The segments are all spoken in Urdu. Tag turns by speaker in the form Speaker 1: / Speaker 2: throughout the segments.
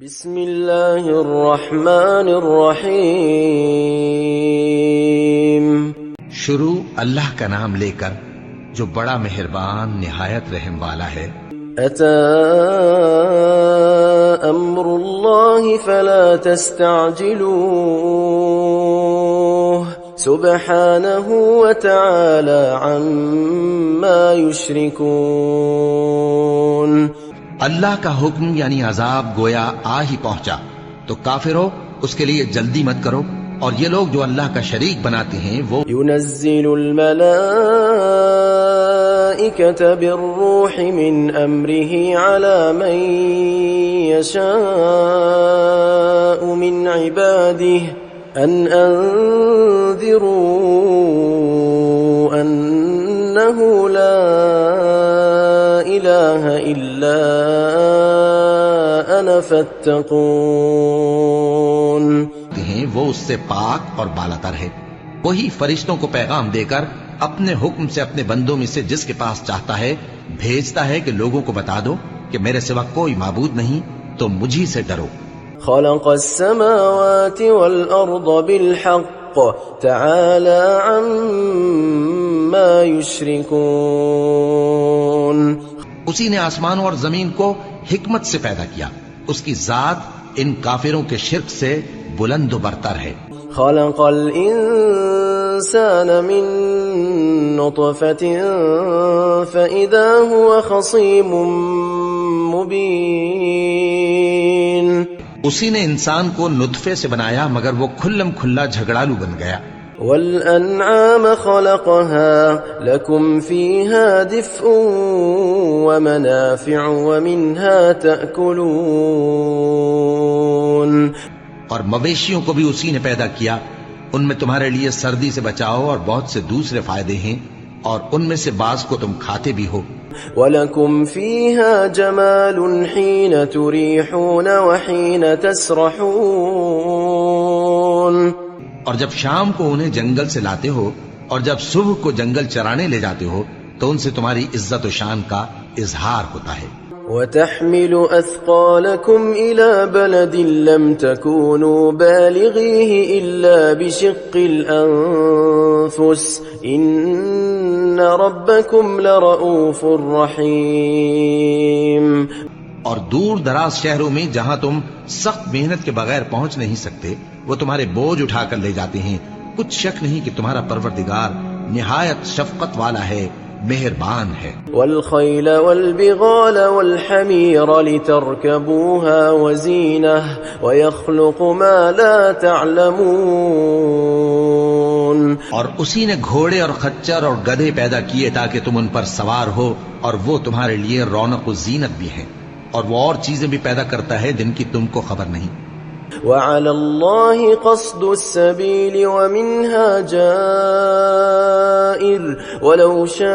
Speaker 1: بسم اللہ الرحمن الرحیم۔
Speaker 2: شروع اللہ کا نام لے کر جو بڑا مہربان نہایت رحم والا ہے۔
Speaker 1: اتی امر اللہ فلا تستعجلوه سبحانہ وتعالی عما یشرکون۔
Speaker 2: اللہ کا حکم یعنی عذاب گویا آ ہی پہنچا تو کافرو اس کے لیے جلدی مت کرو، اور یہ لوگ جو اللہ کا شریک بناتے ہیں وہ
Speaker 1: ينزل الملائكة بالروح من أمره على من يشاء من عباده أن أنذروا أنه لا إله إلا أنا فاتقون۔
Speaker 2: ہیں وہ اس سے پاک اور بالاتر ہے، وہی فرشتوں کو پیغام دے کر اپنے حکم سے اپنے بندوں میں سے جس کے پاس چاہتا ہے بھیجتا ہے کہ لوگوں کو بتا دو کہ میرے سوا کوئی معبود نہیں، تو مجھی سے ڈرو۔
Speaker 1: خلق السماوات والأرض بالحق تعالى عما يشركون۔
Speaker 2: اسی نے آسمانوں اور زمین کو حکمت سے پیدا کیا، اس کی ذات ان کافروں کے شرک سے بلند و برتر ہے۔
Speaker 1: خلق الانسان من نطفة فإذا هو خصيم مبين۔
Speaker 2: اسی نے انسان کو نطفے سے بنایا مگر وہ کھلم کھلا جھگڑالو بن گیا۔
Speaker 1: والأنعام خلقها لكم فيها دفء ومنافع ومنها تأكلون۔
Speaker 2: اور مویشیوں کو بھی اسی نے پیدا کیا، ان میں تمہارے لیے سردی سے بچاؤ اور بہت سے دوسرے فائدے ہیں، اور ان میں سے بعض کو تم کھاتے بھی ہو۔
Speaker 1: وَلَكُمْ فِيهَا جَمَالٌ حِينَ تُرِيحُونَ وَحِينَ تَسْرَحُونَ۔
Speaker 2: اور جب شام کو انہیں جنگل سے لاتے ہو اور جب صبح کو جنگل چرانے لے جاتے ہو تو ان سے تمہاری عزت و شان کا اظہار ہوتا ہے۔
Speaker 1: وَتَحْمِلُ أَثْقَالَكُمْ إِلَى بَلَدٍ لَمْ تَكُونُوا بَالِغِيهِ إِلَّا بِشِقِّ الْأَنفُسِ إِنَّ رَبَّكُمْ لَرَؤُوفٌ رَحِيمٌ۔
Speaker 2: اور دور دراز شہروں میں جہاں تم سخت محنت کے بغیر پہنچ نہیں سکتے وہ تمہارے بوجھ اٹھا کر لے جاتے ہیں، کچھ شک نہیں کہ تمہارا پروردگار نہایت شفقت والا ہے، مہربان ہے۔
Speaker 1: والخیل والبغال والحمیر لترکبوها وزینہ ویخلق ما لا تعلمون۔
Speaker 2: اور اسی نے گھوڑے اور خچر اور گدھے پیدا کیے تاکہ تم ان پر سوار ہو، اور وہ تمہارے لیے رونق و زینت بھی ہے، اور وہ اور چیزیں بھی پیدا کرتا ہے جن کی تم کو خبر نہیں۔
Speaker 1: وعلى الله قصد السبيل ومنها جائر ولو شاء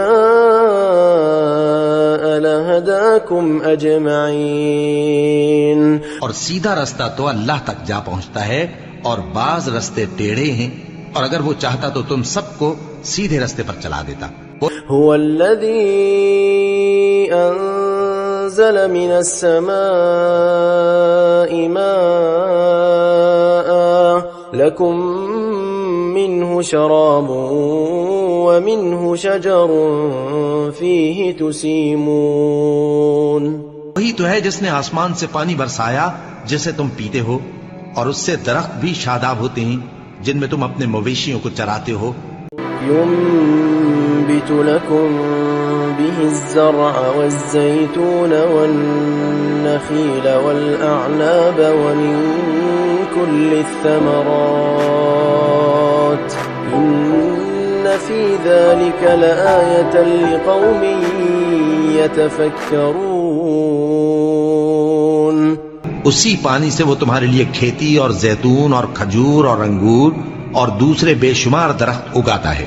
Speaker 1: لهداكم أجمعين۔ اور
Speaker 2: سیدھا رستہ تو اللہ تک جا پہنچتا ہے، اور بعض رستے ٹیڑھے ہیں، اور اگر وہ چاہتا تو تم سب کو سیدھے رستے پر چلا دیتا۔
Speaker 1: هو الذي أنزل من السماء ماء لكم منه شراب ومنه شجر فيه تسيمون۔
Speaker 2: وہی تو ہے جس نے آسمان سے پانی برسایا جسے تم پیتے ہو، اور اس سے درخت بھی شاداب ہوتے ہیں جن میں تم اپنے مویشیوں کو چراتے ہو۔
Speaker 1: ينبت لكم به الزرع والزيتون والنخيل والأعناب ومن كل الثمرات إن في ذلك لآية لقوم يتفكرون۔
Speaker 2: اسی پانی سے وہ تمہارے لیے کھیتی اور زیتون اور کھجور اور انگور اور دوسرے بے شمار درخت اگاتا ہے،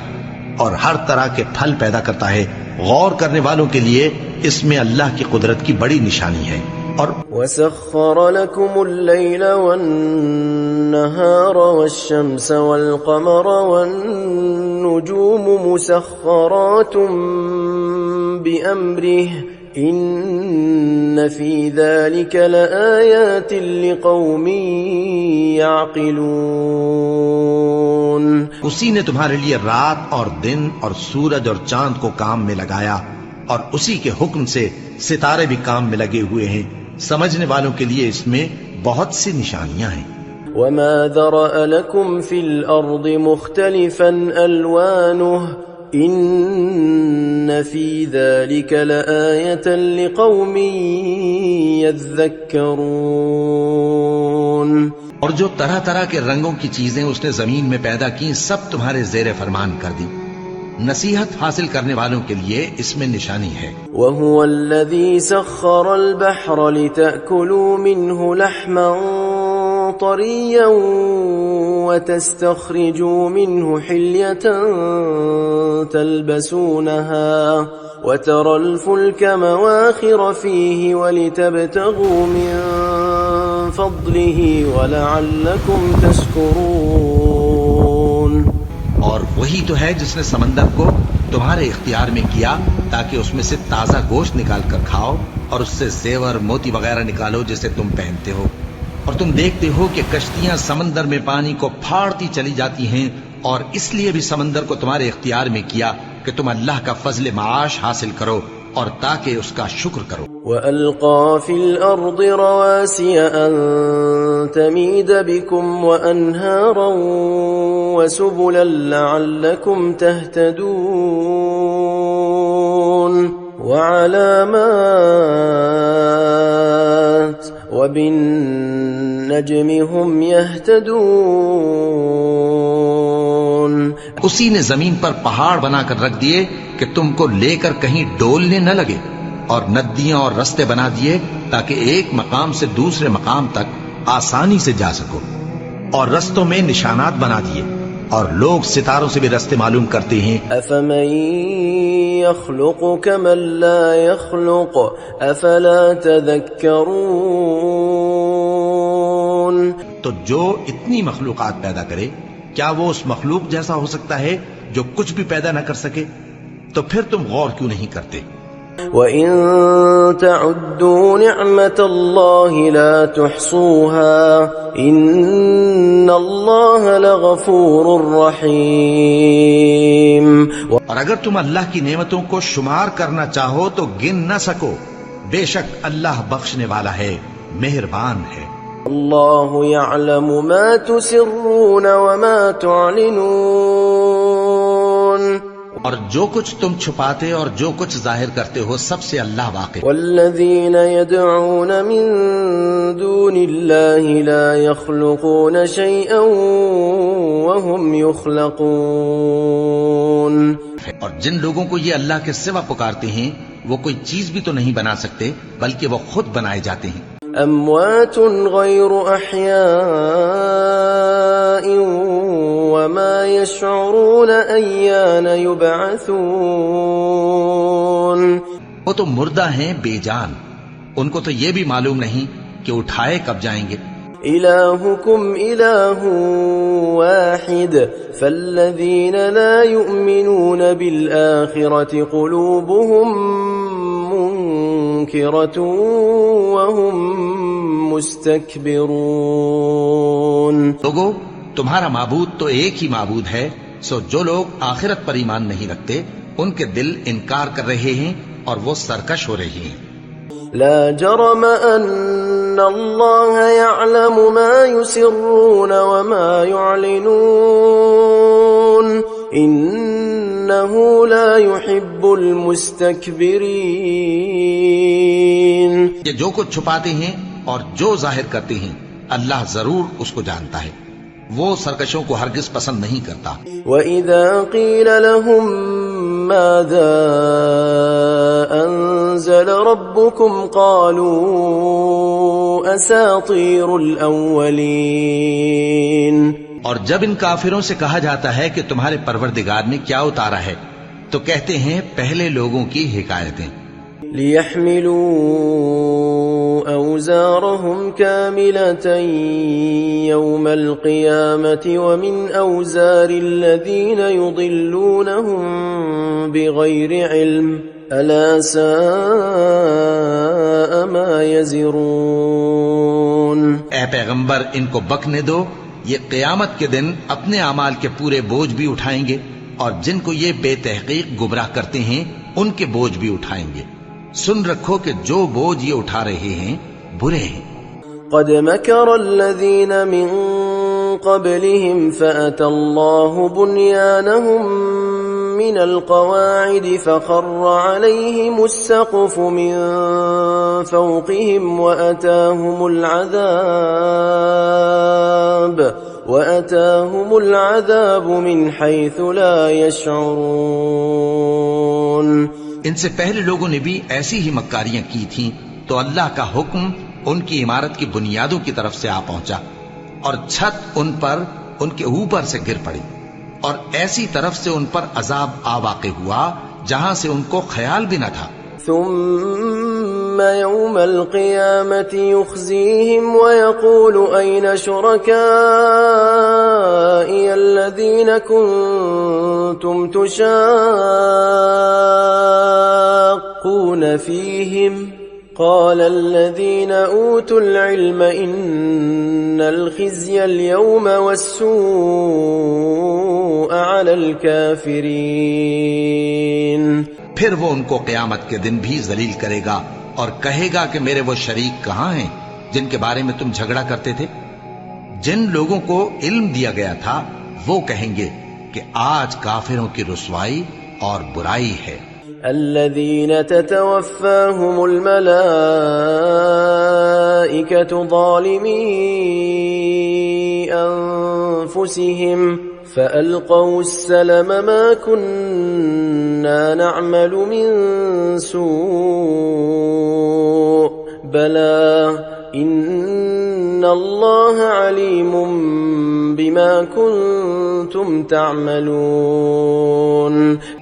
Speaker 2: اور ہر طرح کے پھل پیدا کرتا ہے، غور کرنے والوں کے لیے اس میں اللہ کی قدرت کی بڑی نشانی ہے۔ اور
Speaker 1: وَسَخَّرَ لَكُمُ اللَّيْلَ وَالنَّهَارَ وَالشَّمْسَ وَالْقَمَرَ وَالنُّجُومُ مُسَخَّرَاتٌ بِأَمْرِهِ إن في ذلك لآيات لقوم يعقلون.
Speaker 2: اسی نے تمہارے لیے رات اور دن اور سورج اور چاند کو کام میں لگایا، اور اسی کے حکم سے ستارے بھی کام میں لگے ہوئے ہیں. سمجھنے والوں کے لیے اس میں بہت سی نشانیاں ہیں.
Speaker 1: وما ذرأ لكم في الأرض مختلفا ألوانه إن في ذلك لآية لقوم يذكرون.
Speaker 2: اور جو طرح طرح کے رنگوں کی چیزیں اس نے زمین میں پیدا کی سب تمہارے زیر فرمان کر دی. نصیحت حاصل کرنے والوں کے لیے اس میں نشانی ہے.
Speaker 1: وهو الذي سخر البحر لتأكلوا منه لحما طريا وتستخرجوا منه حلية تلبسونها وترى الفلك مواخر فيه ولتبتغوا من فضله ولعلكم تشكرون.
Speaker 2: اور وہی تو ہے جس نے سمندر کو تمہارے اختیار میں کیا تاکہ اس میں سے تازہ گوشت نکال کر کھاؤ اور اس سے زیور موتی وغیرہ نکالو جسے تم پہنتے ہو. اور تم دیکھتے ہو کہ کشتیاں سمندر میں پانی کو پھاڑتی چلی جاتی ہیں، اور اس لیے بھی سمندر کو تمہارے اختیار میں کیا کہ تم اللہ کا فضل معاش حاصل کرو اور تاکہ اس کا شکر کرو.
Speaker 1: وَأَلْقَى فِي الْأَرْضِ رَوَاسِيَ أَن تَمِيدَ بِكُمْ وَأَنْهَارًا وَسُبُلًا لَعَلَّكُمْ تَهْتَدُونَ وَعَلَامَاتٍ وَبِالنَّجْمِ هُمْ يَهْتَدُونَ.
Speaker 2: اسی نے زمین پر پہاڑ بنا کر رکھ دیے کہ تم کو لے کر کہیں ڈولنے نہ لگے، اور ندیاں اور رستے بنا دیے تاکہ ایک مقام سے دوسرے مقام تک آسانی سے جا سکو، اور رستوں میں نشانات بنا دیے، اور لوگ ستاروں سے بھی رستے معلوم کرتے ہیں.
Speaker 1: أَفَمَن يَخْلُقُ كَمَن لَّا يَخْلُقُ أَفَلَا تَذَكَّرُونَ.
Speaker 2: تو جو اتنی مخلوقات پیدا کرے کیا وہ اس مخلوق جیسا ہو سکتا ہے جو کچھ بھی پیدا نہ کر سکے؟ تو پھر تم غور کیوں نہیں کرتے؟
Speaker 1: وَإِن تَعُدُّوا نِعْمَةَ اللَّهِ لَا تُحْصُوهَا إِنَّ اللَّهَ لَغَفُورٌ رَّحِيمٌ.
Speaker 2: اور اگر تم اللہ کی نعمتوں کو شمار کرنا چاہو تو گن نہ سکو، بے شک اللہ بخشنے والا ہے، مہربان ہے.
Speaker 1: اللہ يعلم ما تسرون وما تعلنون.
Speaker 2: اور جو کچھ تم چھپاتے اور جو کچھ ظاہر کرتے ہو سب سے اللہ واقف.
Speaker 1: والذین يدعون من دون اللہ لا يخلقون شيئا وهم يخلقون.
Speaker 2: اور جن لوگوں کو یہ اللہ کے سوا پکارتے ہیں وہ کوئی چیز بھی تو نہیں بنا سکتے بلکہ وہ خود بنائے جاتے ہیں.
Speaker 1: اموات غیر احیاء وما يشعرون ایان یبعثون.
Speaker 2: وہ تو مردہ ہیں بے جان، ان کو تو یہ بھی معلوم نہیں کہ اٹھائے کب جائیں گے.
Speaker 1: الہکم الہ واحد فالذین لا یؤمنون بالآخرة قلوبهم منکرة وهم مستکبرون.
Speaker 2: لوگو تمہارا معبود تو ایک ہی معبود ہے، سو جو لوگ آخرت پر ایمان نہیں رکھتے ان کے دل انکار کر رہے ہیں اور وہ سرکش ہو رہے ہیں.
Speaker 1: لا جرم ان اللہ يعلم ما يسرون وما يعلنون انه لا يحب المستكبرین.
Speaker 2: یہ جو کچھ چھپاتے ہیں اور جو ظاہر کرتے ہیں اللہ ضرور اس کو جانتا ہے، وہ سرکشوں کو ہرگز پسند نہیں کرتا.
Speaker 1: وَإِذَا قِيلَ لَهُم مَّاذَا أَنزَلَ رَبُّكُمْ قَالُوا أَسَاطِيرُ الْأَوَّلِينَ.
Speaker 2: اور جب ان کافروں سے کہا جاتا ہے کہ تمہارے پروردگار نے کیا اتارا ہے تو کہتے ہیں پہلے لوگوں کی حکایتیں.
Speaker 1: لِيَحْمِلُوا أَوْزَارَهُمْ كَامِلَةً يَوْمَ الْقِيَامَةِ وَمِنْ أَوْزَارِ الَّذِينَ يُضِلُّونَهُمْ بِغَيْرِ عِلْمٍ ألا ساء ما يزرون۔
Speaker 2: اے پیغمبر ان کو بکنے دو، یہ قیامت کے دن اپنے اعمال کے پورے بوجھ بھی اٹھائیں گے، اور جن کو یہ بے تحقیق گمراہ کرتے ہیں ان کے بوجھ بھی اٹھائیں گے۔ سن رکھو کہ جو بوجھ یہ اٹھا رہے ہیں برے ہیں۔
Speaker 1: قد مكر الذين من قبلهم فأتى الله بنيانهم من القواعد فخر عليهم السقف من فوقهم وأتاهم العذاب من حيث لا يشعرون۔
Speaker 2: ان سے پہلے لوگوں نے بھی ایسی ہی مکاریاں کی تھیں تو اللہ کا حکم ان کی عمارت کی بنیادوں کی طرف سے آ پہنچا اور چھت ان پر ان کے اوپر سے گر پڑی، اور ایسی طرف سے ان پر عذاب آ واقع ہوا جہاں سے ان کو خیال بھی نہ تھا۔
Speaker 1: ثم يوم القيامة يخزيهم ويقول أين شركائي الذين كنتم تشاقون فيهم قال الذين أوتوا العلم إن الخزي اليوم والسوء على الكافرين۔
Speaker 2: پھر وہ ان کو قیامت کے دن بھی ذلیل کرے گا اور کہے گا کہ میرے وہ شریک کہاں ہیں جن کے بارے میں تم جھگڑا کرتے تھے؟ جن لوگوں کو علم دیا گیا تھا وہ کہیں گے کہ آج کافروں کی رسوائی اور برائی ہے۔
Speaker 1: الذين تتوفاهم الملائكة ظالمي أنفسهم فألقوا السلم ما كنا نعمل من سوء بلى إن الله عليم بما كنتم تعملون۔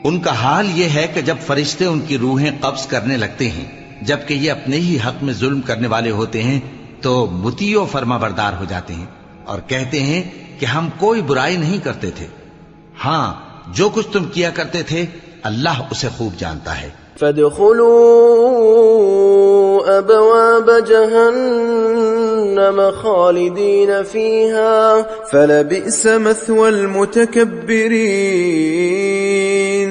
Speaker 2: ان کا حال یہ ہے کہ جب فرشتے ان کی روحیں قبض کرنے لگتے ہیں جبکہ یہ اپنے ہی حق میں ظلم کرنے والے ہوتے ہیں تو مطیع و فرما بردار ہو جاتے ہیں اور کہتے ہیں کہ ہم کوئی برائی نہیں کرتے تھے، ہاں جو کچھ تم کیا کرتے تھے اللہ اسے خوب جانتا ہے۔
Speaker 1: فادخلوا ابواب جہنم خالدین فیہا فلبئس مثوى المتکبرین۔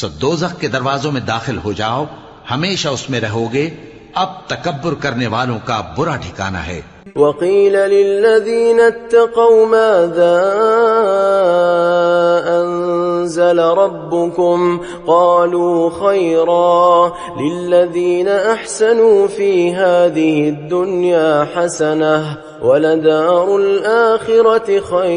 Speaker 2: سو دوزخ کے دروازوں میں داخل ہو جاؤ، ہمیشہ اس میں رہو گے، اب تکبر کرنے والوں کا برا ٹھکانہ ہے۔
Speaker 1: وقيل للذين اتقوا ماذا أنزل ربكم قالوا خيرا للذين أحسنوا في هذه الدنيا حسنة ولدار الآخرة خير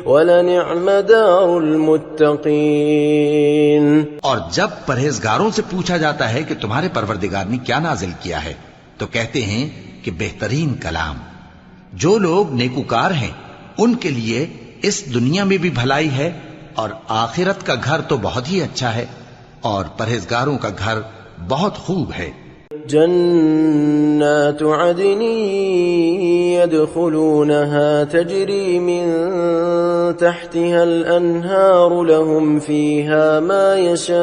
Speaker 1: ولنعم دار المتقين۔
Speaker 2: اور جب پرہیزگاروں سے پوچھا جاتا ہے کہ تمہارے پروردگار نے کیا نازل کیا ہے تو کہتے ہیں کہ بہترین کلام۔ جو لوگ نیکوکار ہیں ان کے لیے اس دنیا میں بھی بھلائی ہے اور آخرت کا گھر تو بہت ہی اچھا ہے، اور پرہیزگاروں کا گھر بہت خوب ہے۔
Speaker 1: جنات عدن يدخلونها تجري من تحتها الأنهار لهم فيها ما يشاءون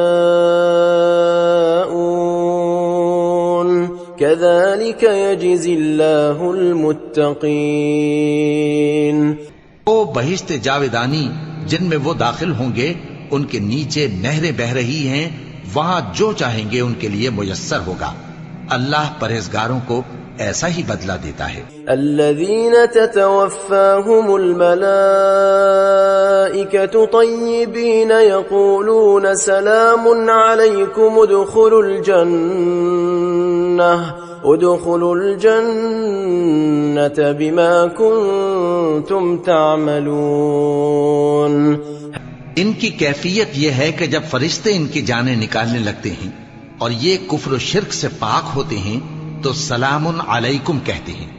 Speaker 1: كذلك يجزي الله المتقين۔
Speaker 2: وہ بہشت جاویدانی جن میں وہ داخل ہوں گے ان کے نیچے نہریں بہ رہی ہیں، وہاں جو چاہیں گے ان کے لیے میسر ہوگا، اللہ پرہیزگاروں کو ایسا ہی بدلہ دیتا ہے۔
Speaker 1: الذين تتوفاهم الملائكة طيبين يقولون سلام عليكم ادخلوا الجنة بما كنتم تعملون۔
Speaker 2: ان کی کیفیت یہ ہے کہ جب فرشتے ان کی جانیں نکالنے لگتے ہیں اور یہ کفر و شرک سے پاک ہوتے ہیں تو سلام علیکم کہتے ہیں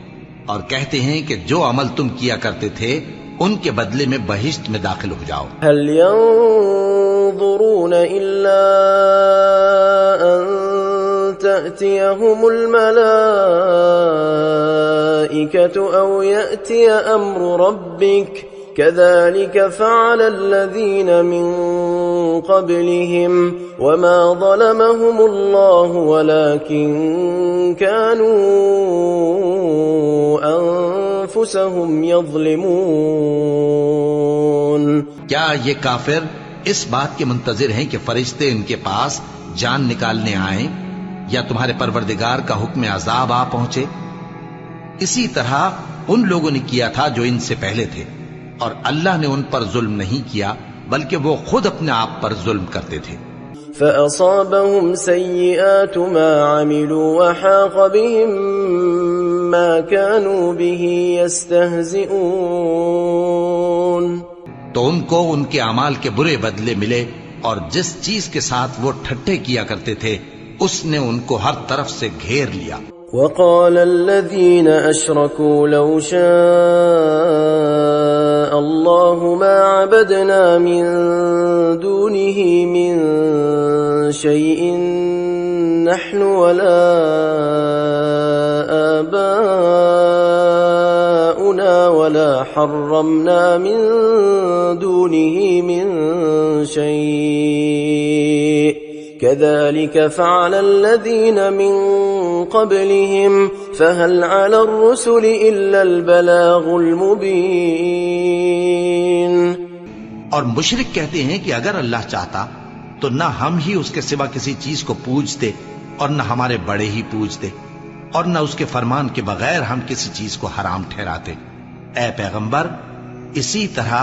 Speaker 2: اور کہتے ہیں کہ جو عمل تم کیا کرتے تھے ان کے بدلے میں بہشت میں داخل ہو جاؤ۔
Speaker 1: هل ينظرون إلا أن تأتيهم الملائكة أو يأتي أمر ربك كذلك فعل الذين من قبلهم وما ظلمهم الله ولكن كانوا أنفسهم يظلمون.
Speaker 2: کیا یہ کافر اس بات کے منتظر ہیں کہ فرشتے ان کے پاس جان نکالنے آئیں یا تمہارے پروردگار کا حکم عذاب آ پہنچے؟ اسی طرح ان لوگوں نے کیا تھا جو ان سے پہلے تھے، اور اللہ نے ان پر ظلم نہیں کیا بلکہ وہ خود اپنے آپ پر ظلم کرتے تھے.
Speaker 1: فأصابهم سيئات ما عملوا وحاق بهم ما كانوا به يستهزئون.
Speaker 2: تو ان کو ان کے اعمال کے برے بدلے ملے، اور جس چیز کے ساتھ وہ ٹھٹھے کیا کرتے تھے اس نے ان کو ہر طرف سے گھیر لیا.
Speaker 1: وقال الذين أشركوا لو شاء الله ما عبدنا من دونه من شيء نحن ولا آباؤنا ولا حرمنا من دونه من شيء كذلك فعل الذين من قبلهم فهل على الرسل إلا البلاغ المبين.
Speaker 2: اور مشرک کہتے ہیں کہ اگر اللہ چاہتا تو نہ ہم ہی اس کے سوا کسی چیز کو پوجتے اور نہ ہمارے بڑے ہی پوجتے، اور نہ اس کے فرمان کے بغیر ہم کسی چیز کو حرام ٹھہراتے. اے پیغمبر، اسی طرح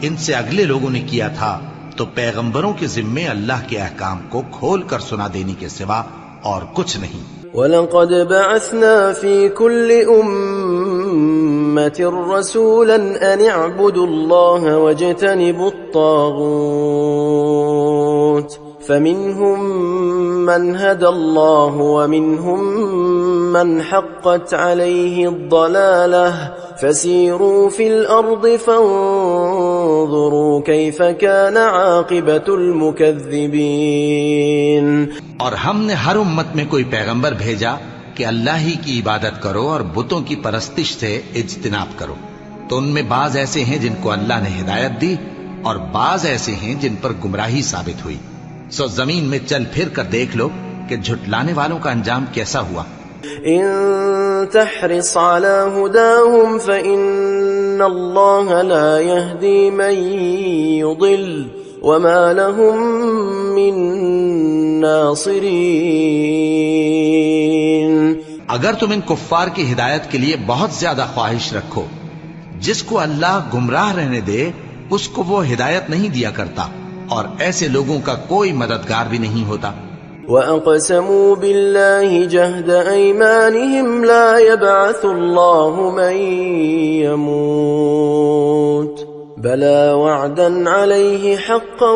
Speaker 2: ان سے اگلے لوگوں نے کیا تھا، تو پیغمبروں کے ذمے اللہ کے احکام کو کھول کر سنا دینے کے سوا اور کچھ نہیں.
Speaker 1: وَلَقَدْ بَعَثْنَا فِي كُلِّ أُمَّةٍ رَسُولًا أَنِ اعْبُدُوا اللَّهَ وَاجْتَنِبُوا الطَّاغُوتَ فَمِنْهُمْ مَنْ هَدَى اللَّهُ وَمِنْهُمْ مَنْ حَقَّتْ عَلَيْهِ الضَّلَالَةُ فَسِيرُوا فِي الْأَرْضِ فَانظُرُوا كَيْفَ كَانَ عَاقِبَةُ الْمُكَذِّبِينَ.
Speaker 2: اور ہم نے ہر امت میں کوئی پیغمبر بھیجا کہ اللہ ہی کی عبادت کرو اور بتوں کی پرستش سے اجتناب کرو. تو ان میں بعض ایسے ہیں جن کو اللہ نے ہدایت دی اور بعض ایسے ہیں جن پر گمراہی ثابت ہوئی. سو زمین میں چل پھر کر دیکھ لو کہ جھٹلانے والوں کا انجام کیسا ہوا.
Speaker 1: ان تحرص على هداهم فإن الله لا يهدي من يضل وما لهم من ناصرين.
Speaker 2: اگر تم ان کفار کی ہدایت کے لیے بہت زیادہ خواہش رکھو، جس کو اللہ گمراہ رہنے دے اس کو وہ ہدایت نہیں دیا کرتا، اور ایسے لوگوں کا کوئی مددگار بھی نہیں ہوتا.
Speaker 1: وَأَقْسَمُوا بِاللَّهِ جَهْدَ أَيْمَانِهِمْ لَا يَبْعَثُ اللَّهُ مَن يَمُوتُ بَلَى وَعْدًا عَلَيْهِ حَقًّا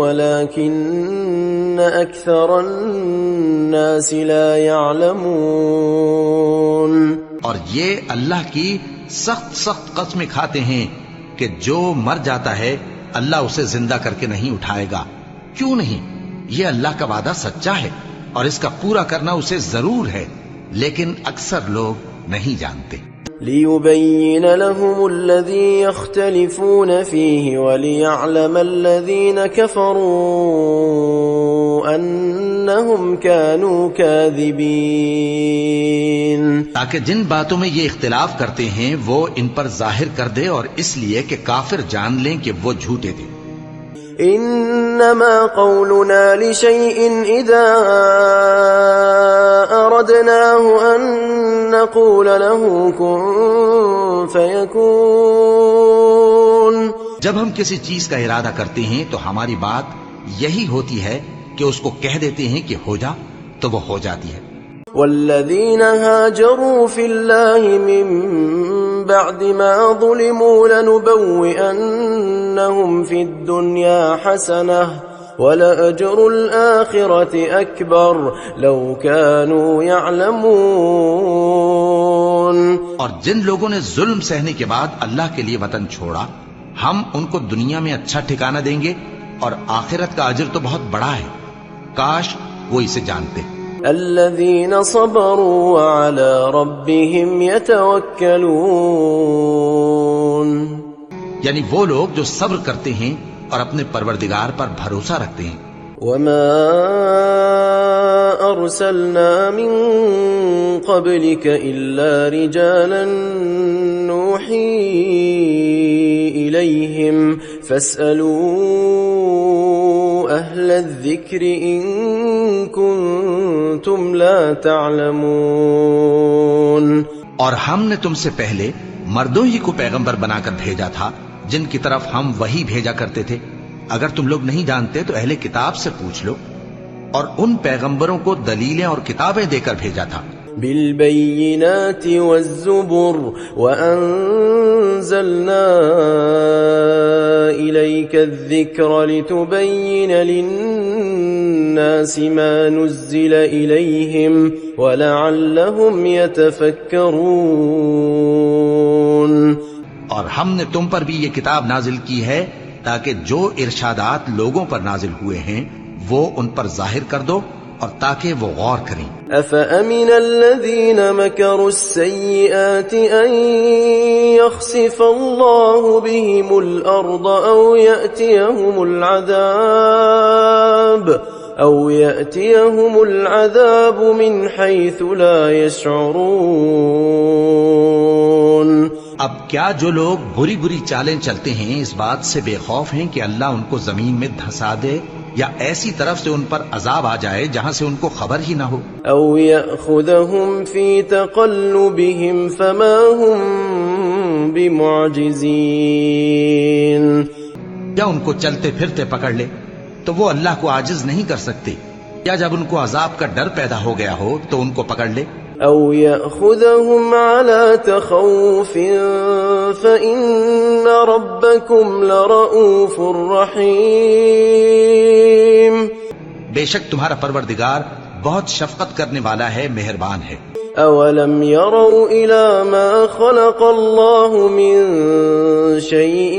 Speaker 1: وَلَكِنَّ أَكْثَرَ النَّاسِ لَا يَعْلَمُونَ.
Speaker 2: اور یہ اللہ کی سخت سخت قسمیں کھاتے ہیں کہ جو مر جاتا ہے اللہ اسے زندہ کر کے نہیں اٹھائے گا. کیوں نہیں؟ یہ اللہ کا وعدہ سچا ہے اور اس کا پورا کرنا اسے ضرور ہے، لیکن اکثر لوگ نہیں جانتے.
Speaker 1: لِيُبَيِّنَ لَهُمُ الَّذِي يَخْتَلِفُونَ فِيهِ وَلِيَعْلَمَ الَّذِينَ كَفَرُوا أَنَّهُمْ كَانُوا كَاذِبِينَ.
Speaker 2: تاکہ جن باتوں میں یہ اختلاف کرتے ہیں وہ ان پر ظاہر کر دے، اور اس لیے کہ کافر جان لیں کہ وہ جھوٹے تھے.
Speaker 1: انما قولنا لشيء اذا اردناه ان نقول له كن فيكون.
Speaker 2: جب ہم کسی چیز کا ارادہ کرتے ہیں تو ہماری بات یہی ہوتی ہے کہ اس کو کہہ دیتے ہیں کہ ہو جا تو وہ ہو جاتی ہے.
Speaker 1: والذين هاجروا في الله من بعد ما ظلموا لنبوئنهم في الدنيا حسنة ولأجر الآخرة أكبر لو كانوا يعلمون.
Speaker 2: اور جن لوگوں نے ظلم سہنے کے بعد اللہ کے لیے وطن چھوڑا، ہم ان کو دنیا میں اچھا ٹھکانہ دیں گے، اور آخرت کا اجر تو بہت بڑا ہے، کاش وہ اسے جانتے.
Speaker 1: الذين صبروا وعلى ربهم يتوكلون.
Speaker 2: یعنی وہ لوگ جو صبر کرتے ہیں اور اپنے پروردگار پر بھروسہ رکھتے ہیں.
Speaker 1: وما أرسلنا من قبلك إلا رجالا نوحي إليهم فاسألوا أهل الذكر إن كنتم لا تعلمون.
Speaker 2: اور ہم نے تم سے پہلے مردوں ہی کو پیغمبر بنا کر بھیجا تھا جن کی طرف ہم وحی بھیجا کرتے تھے. اگر تم لوگ نہیں جانتے تو اہل کتاب سے پوچھ لو. اور ان پیغمبروں کو دلیلیں اور کتابیں دے کر بھیجا تھا.
Speaker 1: بالبينات والزبر وأنزلنا إليك الذكر لتبين للناس ما نزل إليهم ولعلهم يتفكرون.
Speaker 2: اور ہم نے تم پر بھی یہ کتاب نازل کی ہے تاکہ جو ارشادات لوگوں پر نازل ہوئے ہیں وہ ان پر ظاہر کر دو اور تاکہ وہ غور کریں.
Speaker 1: أفأمن الذين مكروا السيئات أن يخسف الله بهم الأرض أو يأتيهم العذاب من حيث لا يشعرون.
Speaker 2: اب کیا جو لوگ بری بری چالیں چلتے ہیں اس بات سے بے خوف ہیں کہ اللہ ان کو زمین میں دھسا دے یا ایسی طرف سے ان پر عذاب آ جائے جہاں سے ان کو خبر ہی نہ ہو؟
Speaker 1: او يأخذهم في تقلبهم فما هم بمعجزين.
Speaker 2: یا ان کو چلتے پھرتے پکڑ لے تو وہ اللہ کو عاجز نہیں کر سکتے. یا جب ان کو عذاب کا ڈر پیدا ہو گیا ہو تو ان کو پکڑ لے.
Speaker 1: او يأخذهم على تخوف فإن ربكم لرؤوف رحيم.
Speaker 2: بے شک تمہارا پروردگار بہت شفقت کرنے والا ہے، مہربان ہے.
Speaker 1: اولم يروا الى ما خلق الله من شيء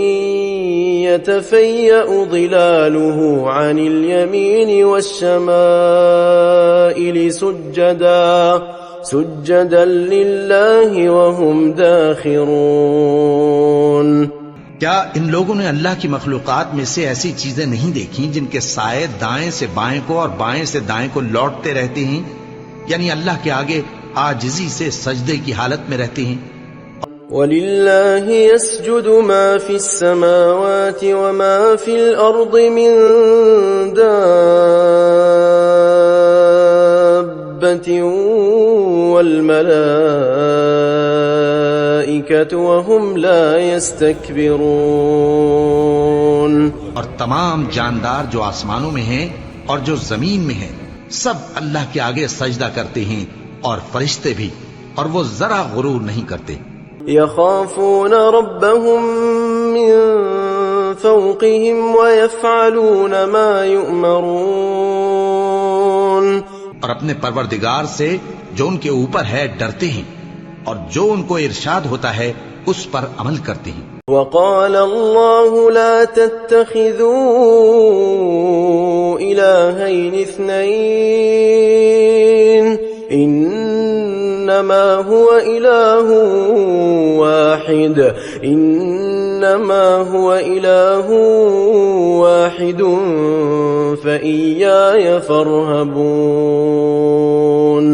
Speaker 1: يتفيأ ظلاله عن اليمين والشمائل سجدا لله وهم داخرون.
Speaker 2: کیا ان لوگوں نے اللہ کی مخلوقات میں سے ایسی چیزیں نہیں دیکھی جن کے سائے دائیں سے بائیں کو اور بائیں سے دائیں کو لوٹتے رہتے ہیں، یعنی اللہ کے آگے عاجزی سے سجدے کی حالت میں رہتے ہیں.
Speaker 1: وَلِلَّهِ يَسْجُدُ مَا فِي السَّمَاوَاتِ وَمَا فِي الْأَرْضِ مِن دَابَّةٍ وَالْمَلَائِكَةُ وَهُمْ لَا يَسْتَكْبِرُونَ.
Speaker 2: اور تمام جاندار جو آسمانوں میں ہیں اور جو زمین میں ہیں سب اللہ کے آگے سجدہ کرتے ہیں اور فرشتے بھی، اور وہ ذرا غرور نہیں کرتے.
Speaker 1: يخافون ربهم من فوقهم ويفعلون ما يؤمرون.
Speaker 2: اور اپنے پروردگار سے جو ان کے اوپر ہے ڈرتے ہیں اور جو ان کو ارشاد ہوتا ہے اس پر عمل کرتے ہیں.
Speaker 1: وقال الله لا تتخذوا إلهين اثنين إنما هو إله واحد فإياي فارهبون.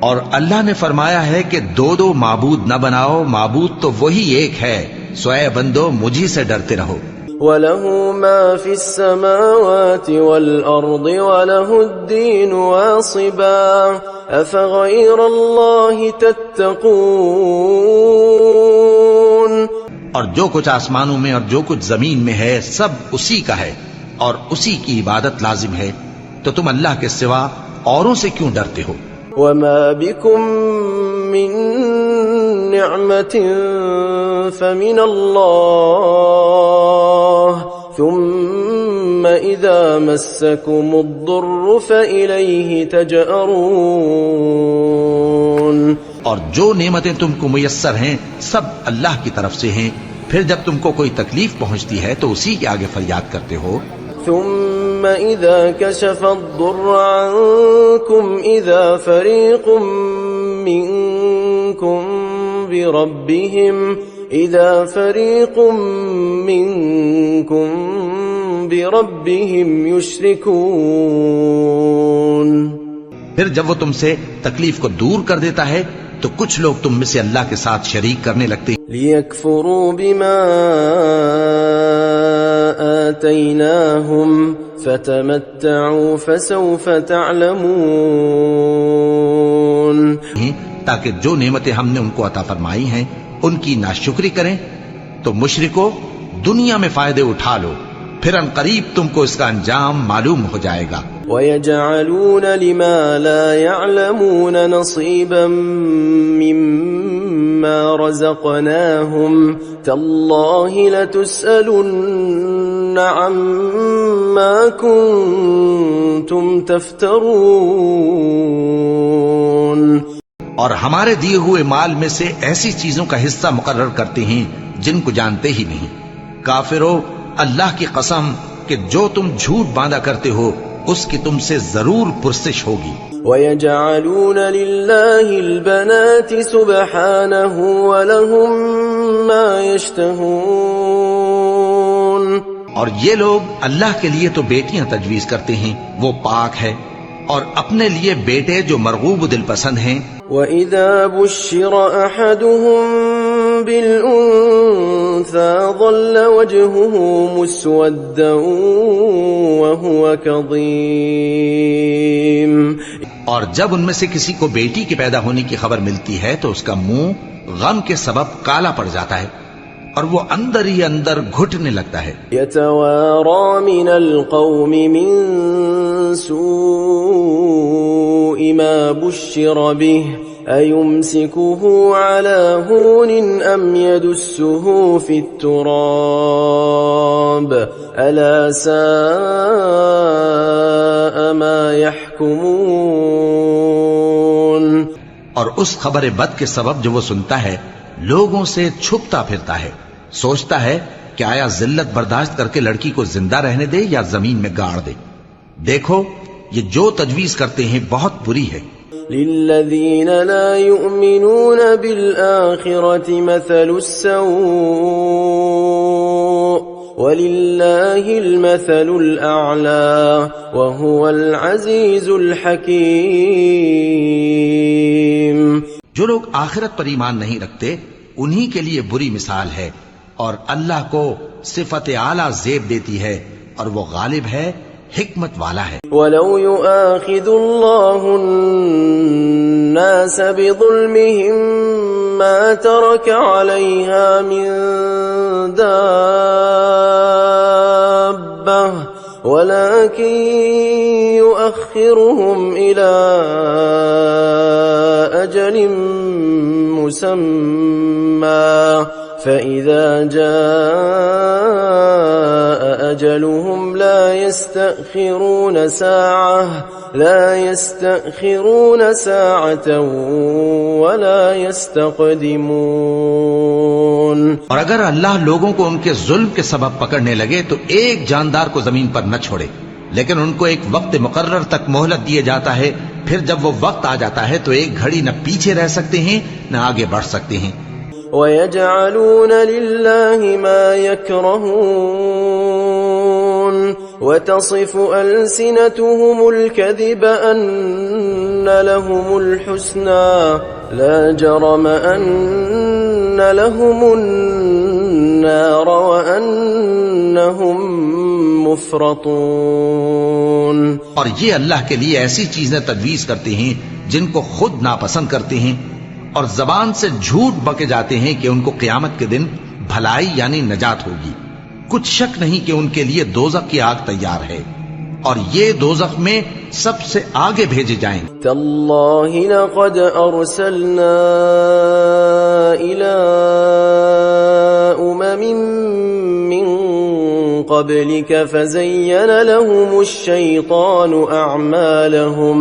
Speaker 2: اور اللہ نے فرمایا ہے کہ دو دو معبود نہ بناؤ، معبود تو وہی ایک ہے، سو اے بندو مجھی سے ڈرتے رہو.
Speaker 1: وَلَهُ مَا فِي السَّمَاوَاتِ وَالْأَرْضِ وَلَهُ الدِّينُ وَاصِبًا أَفَغَيْرَ اللَّهِ تَتَّقُونَ.
Speaker 2: اور جو کچھ آسمانوں میں اور جو کچھ زمین میں ہے سب اسی کا ہے اور اسی کی عبادت لازم ہے، تو تم اللہ کے سوا اوروں سے کیوں ڈرتے ہو؟
Speaker 1: وَمَا بِكُم مِّن نِّعْمَةٍ فَمِنَ اللَّهِ ثُمَّ إِذَا مَسَّكُمُ الضُّرُّ فَإِلَيْهِ تَجْأَرُونَ.
Speaker 2: اور جو نعمتیں تم کو میسر ہیں سب اللہ کی طرف سے ہیں، پھر جب تم کو کوئی تکلیف پہنچتی ہے تو اسی کے آگے فریاد کرتے ہو.
Speaker 1: ثم إذا كشف الضر عنكم إذا فريق منكم إذا فريق منكم بربهم يشركون.
Speaker 2: پھر جب وہ تم سے تکلیف کو دور کر دیتا ہے تو کچھ لوگ تم میں سے اللہ کے ساتھ شریک کرنے لگتے ہیں.
Speaker 1: ليكفروا بما آتيناهم فتمتعوا فسوف تعلمون.
Speaker 2: تاکہ جو نعمتیں ہم نے ان کو عطا فرمائی ہیں ان کی ناشکری کریں تو مشرکو دنیا میں فائدے اٹھا لو، پھر ان قریب تم کو اس کا انجام معلوم ہو جائے گا.
Speaker 1: وَيَجْعَلُونَ لِمَا لَا يَعْلَمُونَ نَصِيبًا مِّمَّا رَزَقْنَاهُمْ تَاللَّهِ لَتُسْأَلُنَّ عَمَّا كُنتُمْ تَفْتَرُونَ.
Speaker 2: اور ہمارے دیے ہوئے مال میں سے ایسی چیزوں کا حصہ مقرر کرتے ہیں جن کو جانتے ہی نہیں. کافرو، اللہ کی قسم کہ جو تم جھوٹ باندھا کرتے ہو اس کی تم سے ضرور پرسش ہوگی.
Speaker 1: وَيَجْعَلُونَ لِلَّهِ الْبَنَاتِ سُبْحَانَهُ وَلَهُم مَّا يَشْتَهُونَ.
Speaker 2: اور یہ لوگ اللہ کے لیے تو بیٹیاں تجویز کرتے ہیں، وہ پاک ہے، اور اپنے لیے بیٹے جو مرغوب و دل پسند ہیں.
Speaker 1: وَإِذَا بُشِّرَ أَحَدُهُم بِالْأُنثَىٰ ظَلَّ وَجْهُهُ مُسْوَدًّا وَهُوَ كَظِيمٌ.
Speaker 2: اور جب ان میں سے کسی کو بیٹی کے پیدا ہونے کی خبر ملتی ہے تو اس کا منہ غم کے سبب کالا پڑ جاتا ہے اور وہ اندر ہی اندر گھٹنے لگتا ہے.
Speaker 1: يَتَوَارَىٰ مِنَ الْقَوْمِ مِن سُوءِ مَا بُشِّرَ بِهِ أَيُمْسِكُهُ عَلَىٰ هُونٍ أَمْ يَدُسُّهُ فِي التُّرَابِ أَلَا سَاءَ مَا يَحْكُمُونَ.
Speaker 2: اور اس خبر بد کے سبب جو وہ سنتا ہے لوگوں سے چھپتا پھرتا ہے، سوچتا ہے کہ آیا ذلت برداشت کر کے لڑکی کو زندہ رہنے دے یا زمین میں گاڑ دے. دیکھو یہ جو تجویز کرتے ہیں بہت بری ہے.
Speaker 1: لِلَّذِينَ لَا يُؤْمِنُونَ بِالْآخِرَةِ مَثَلُ السَّوْءِ وَلِلَّهِ الْمَثَلُ الْأَعْلَى وَهُوَ الْعَزِيزُ الْحَكِيمُ.
Speaker 2: جو لوگ آخرت پر ایمان نہیں رکھتے انہی کے لیے بری مثال ہے، اور اللہ کو صفت اعلیٰ زیب دیتی ہے اور وہ غالب ہے، حکمت والا ہے.
Speaker 1: وَلَوْ يُؤَاخِذُ اللَّهُ النَّاسَ بِظُلْمِهِمْ مَا تَرَكَ عَلَيْهَا مِن دَابَّةٍ وَلَكِن يُؤَخِّرُهُمْ إِلَى أَجَلٍ مُّسَمًّى فَإِذَا جَاءَ أَجَلُهُمْ لَا يَسْتَأْخِرُونَ سَاعَةً وَلَا يَسْتَقْدِمُونَ.
Speaker 2: اور اگر اللہ لوگوں کو ان کے ظلم کے سبب پکڑنے لگے تو ایک جاندار کو زمین پر نہ چھوڑے، لیکن ان کو ایک وقت مقرر تک مہلت دیے جاتا ہے. پھر جب وہ وقت آ جاتا ہے تو ایک گھڑی نہ پیچھے رہ سکتے ہیں نہ آگے بڑھ سکتے ہیں.
Speaker 1: وَيَجْعَلُونَ لِلَّهِ مَا يَكْرَهُونَ وَتَصِفُ أَلْسِنَتُهُمُ الْكَذِبَ أَنَّ لَهُمُ الْحُسْنَى لَا جَرَمَ أَنَّ لَهُمُ النَّارَ وَأَنَّهُمْ مُفْرَطُونَ.
Speaker 2: اور یہ اللہ کے لیے ایسی چیزیں تجویز کرتے ہیں جن کو خود ناپسند کرتے ہیں، اور زبان سے جھوٹ بکے جاتے ہیں کہ ان کو قیامت کے دن بھلائی یعنی نجات ہوگی. کچھ شک نہیں کہ ان کے لیے دوزخ کی آگ تیار ہے، اور یہ دوزخ میں سب سے آگے بھیجے جائیں.
Speaker 1: تاللہ لقد ارسلنا الى امم من قبلك فزين لهم الشيطان أعمالهم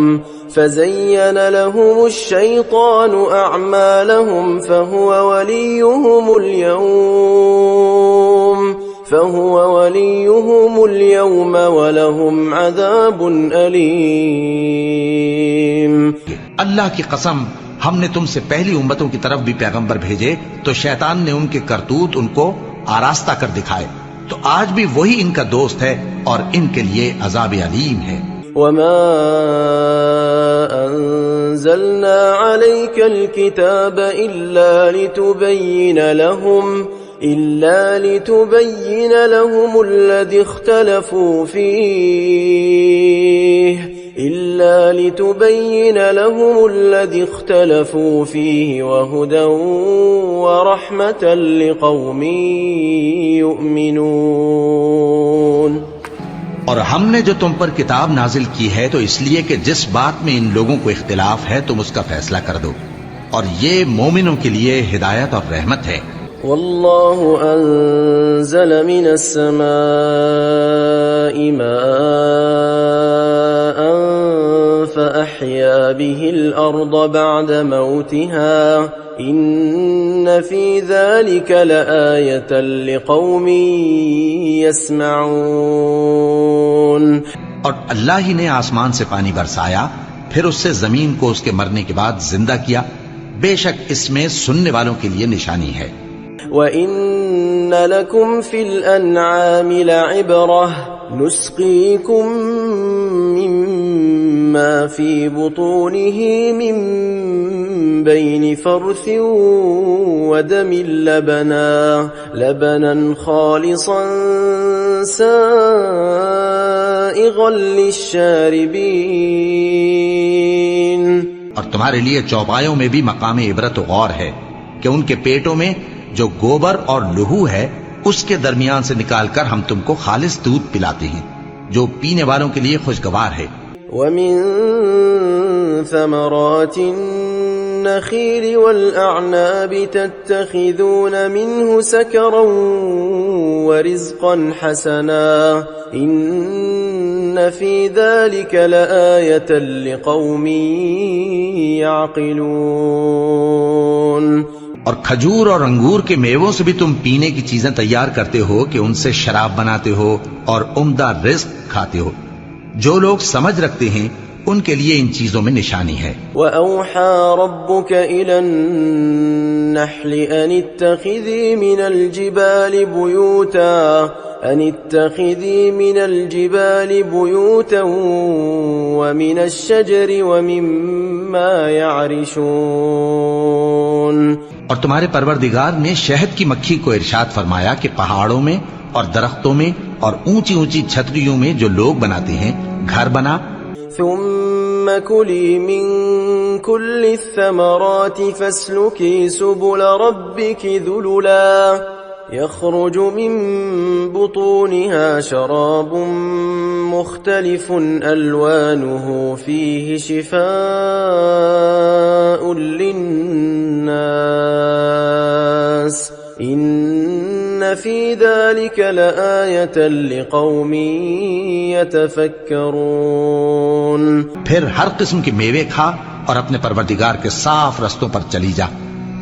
Speaker 1: فهو وليهم اليوم ولهم عذاب أليم.
Speaker 2: اللہ کی قسم ہم نے تم سے پہلی امتوں کی طرف بھی پیغمبر بھیجے تو شیطان نے ان کے کرتوت ان کو آراستہ کر دکھائے، تو آج بھی وہی ان کا دوست ہے اور ان کے لیے عذاب علیم ہے۔
Speaker 1: وما أنزلنا عليك الكتاب إلا لتبين لهم الذي اختلفوا فيه وهدى ورحمة لقوم يؤمنون۔
Speaker 2: اور ہم نے جو تم پر کتاب نازل کی ہے تو اس لیے کہ جس بات میں ان لوگوں کو اختلاف ہے تم اس کا فیصلہ کر دو، اور یہ مومنوں کے لیے ہدایت اور رحمت ہے۔
Speaker 1: والله أنزل من السماء ماء فأحيا به الأرض بعد موتها إن في ذلك لآية لقوم يسمعون۔
Speaker 2: اور اللہ ہی نے آسمان سے پانی برسایا، پھر اس سے زمین کو اس کے مرنے کے بعد زندہ کیا، بے شک اس میں سننے والوں کے لیے نشانی ہے۔
Speaker 1: وَإِنَّ لَكُمْ فِي الْأَنْعَامِ لَعِبْرَةً نُسْقِيكُم مِّمَّا فِي بُطُونِهِ مِن بَيْنِ فَرْثٍ وَدَمٍ لَبَنًا خَالِصًا سَائِغًا لِّلشَّارِبِينَ۔
Speaker 2: اور تمہارے لیے چوپایوں میں بھی مقام عبرت و غور ہے کہ ان کے پیٹوں میں جو گوبر اور لہو ہے اس کے درمیان سے نکال کر ہم تم کو خالص دودھ پلاتے ہیں جو پینے والوں کے لیے خوشگوار ہے۔
Speaker 1: وَمِن ثَمَرَاتِ النَّخِيلِ وَالْأَعْنَابِ تَتَّخِذُونَ مِنْهُ سَكَرًا وَرِزْقًا حَسَنًا إِنَّ فِي ذَلِكَ لَآيَةً لِقَوْمٍ يَعْقِلُونَ۔
Speaker 2: اور کھجور اور انگور کے میووں سے بھی تم پینے کی چیزیں تیار کرتے ہو کہ ان سے شراب بناتے ہو اور عمدہ رزق کھاتے ہو، جو لوگ سمجھ رکھتے ہیں ان کے لیے ان چیزوں میں نشانی ہے۔
Speaker 1: وَأَوْحَى رَبُّكَ إِلَى النَّحْلِ أَنِ اتَّخِذِي مِنَ الْجِبَالِ بُيُوتًا وَمِنَ الشَّجَرِ وَمِمَّا يَعْرِشُونَ۔
Speaker 2: اور تمہارے پروردگار نے شہد کی مکھی کو ارشاد فرمایا کہ پہاڑوں میں اور درختوں میں اور اونچی اونچی چھتریوں میں جو لوگ بناتے ہیں گھر بنا۔
Speaker 1: ثم كلي من كل الثمرات فاسلكي سبل ربك ذللا يخرج من بطونها شراب مختلف ألوانه فيه شفاء للناس إن في ذلك لآية لقوم يتفكرون۔
Speaker 2: پھر ہر قسم کے میوے کھا اور اپنے پروردگار کے صاف رستوں پر چلی جا،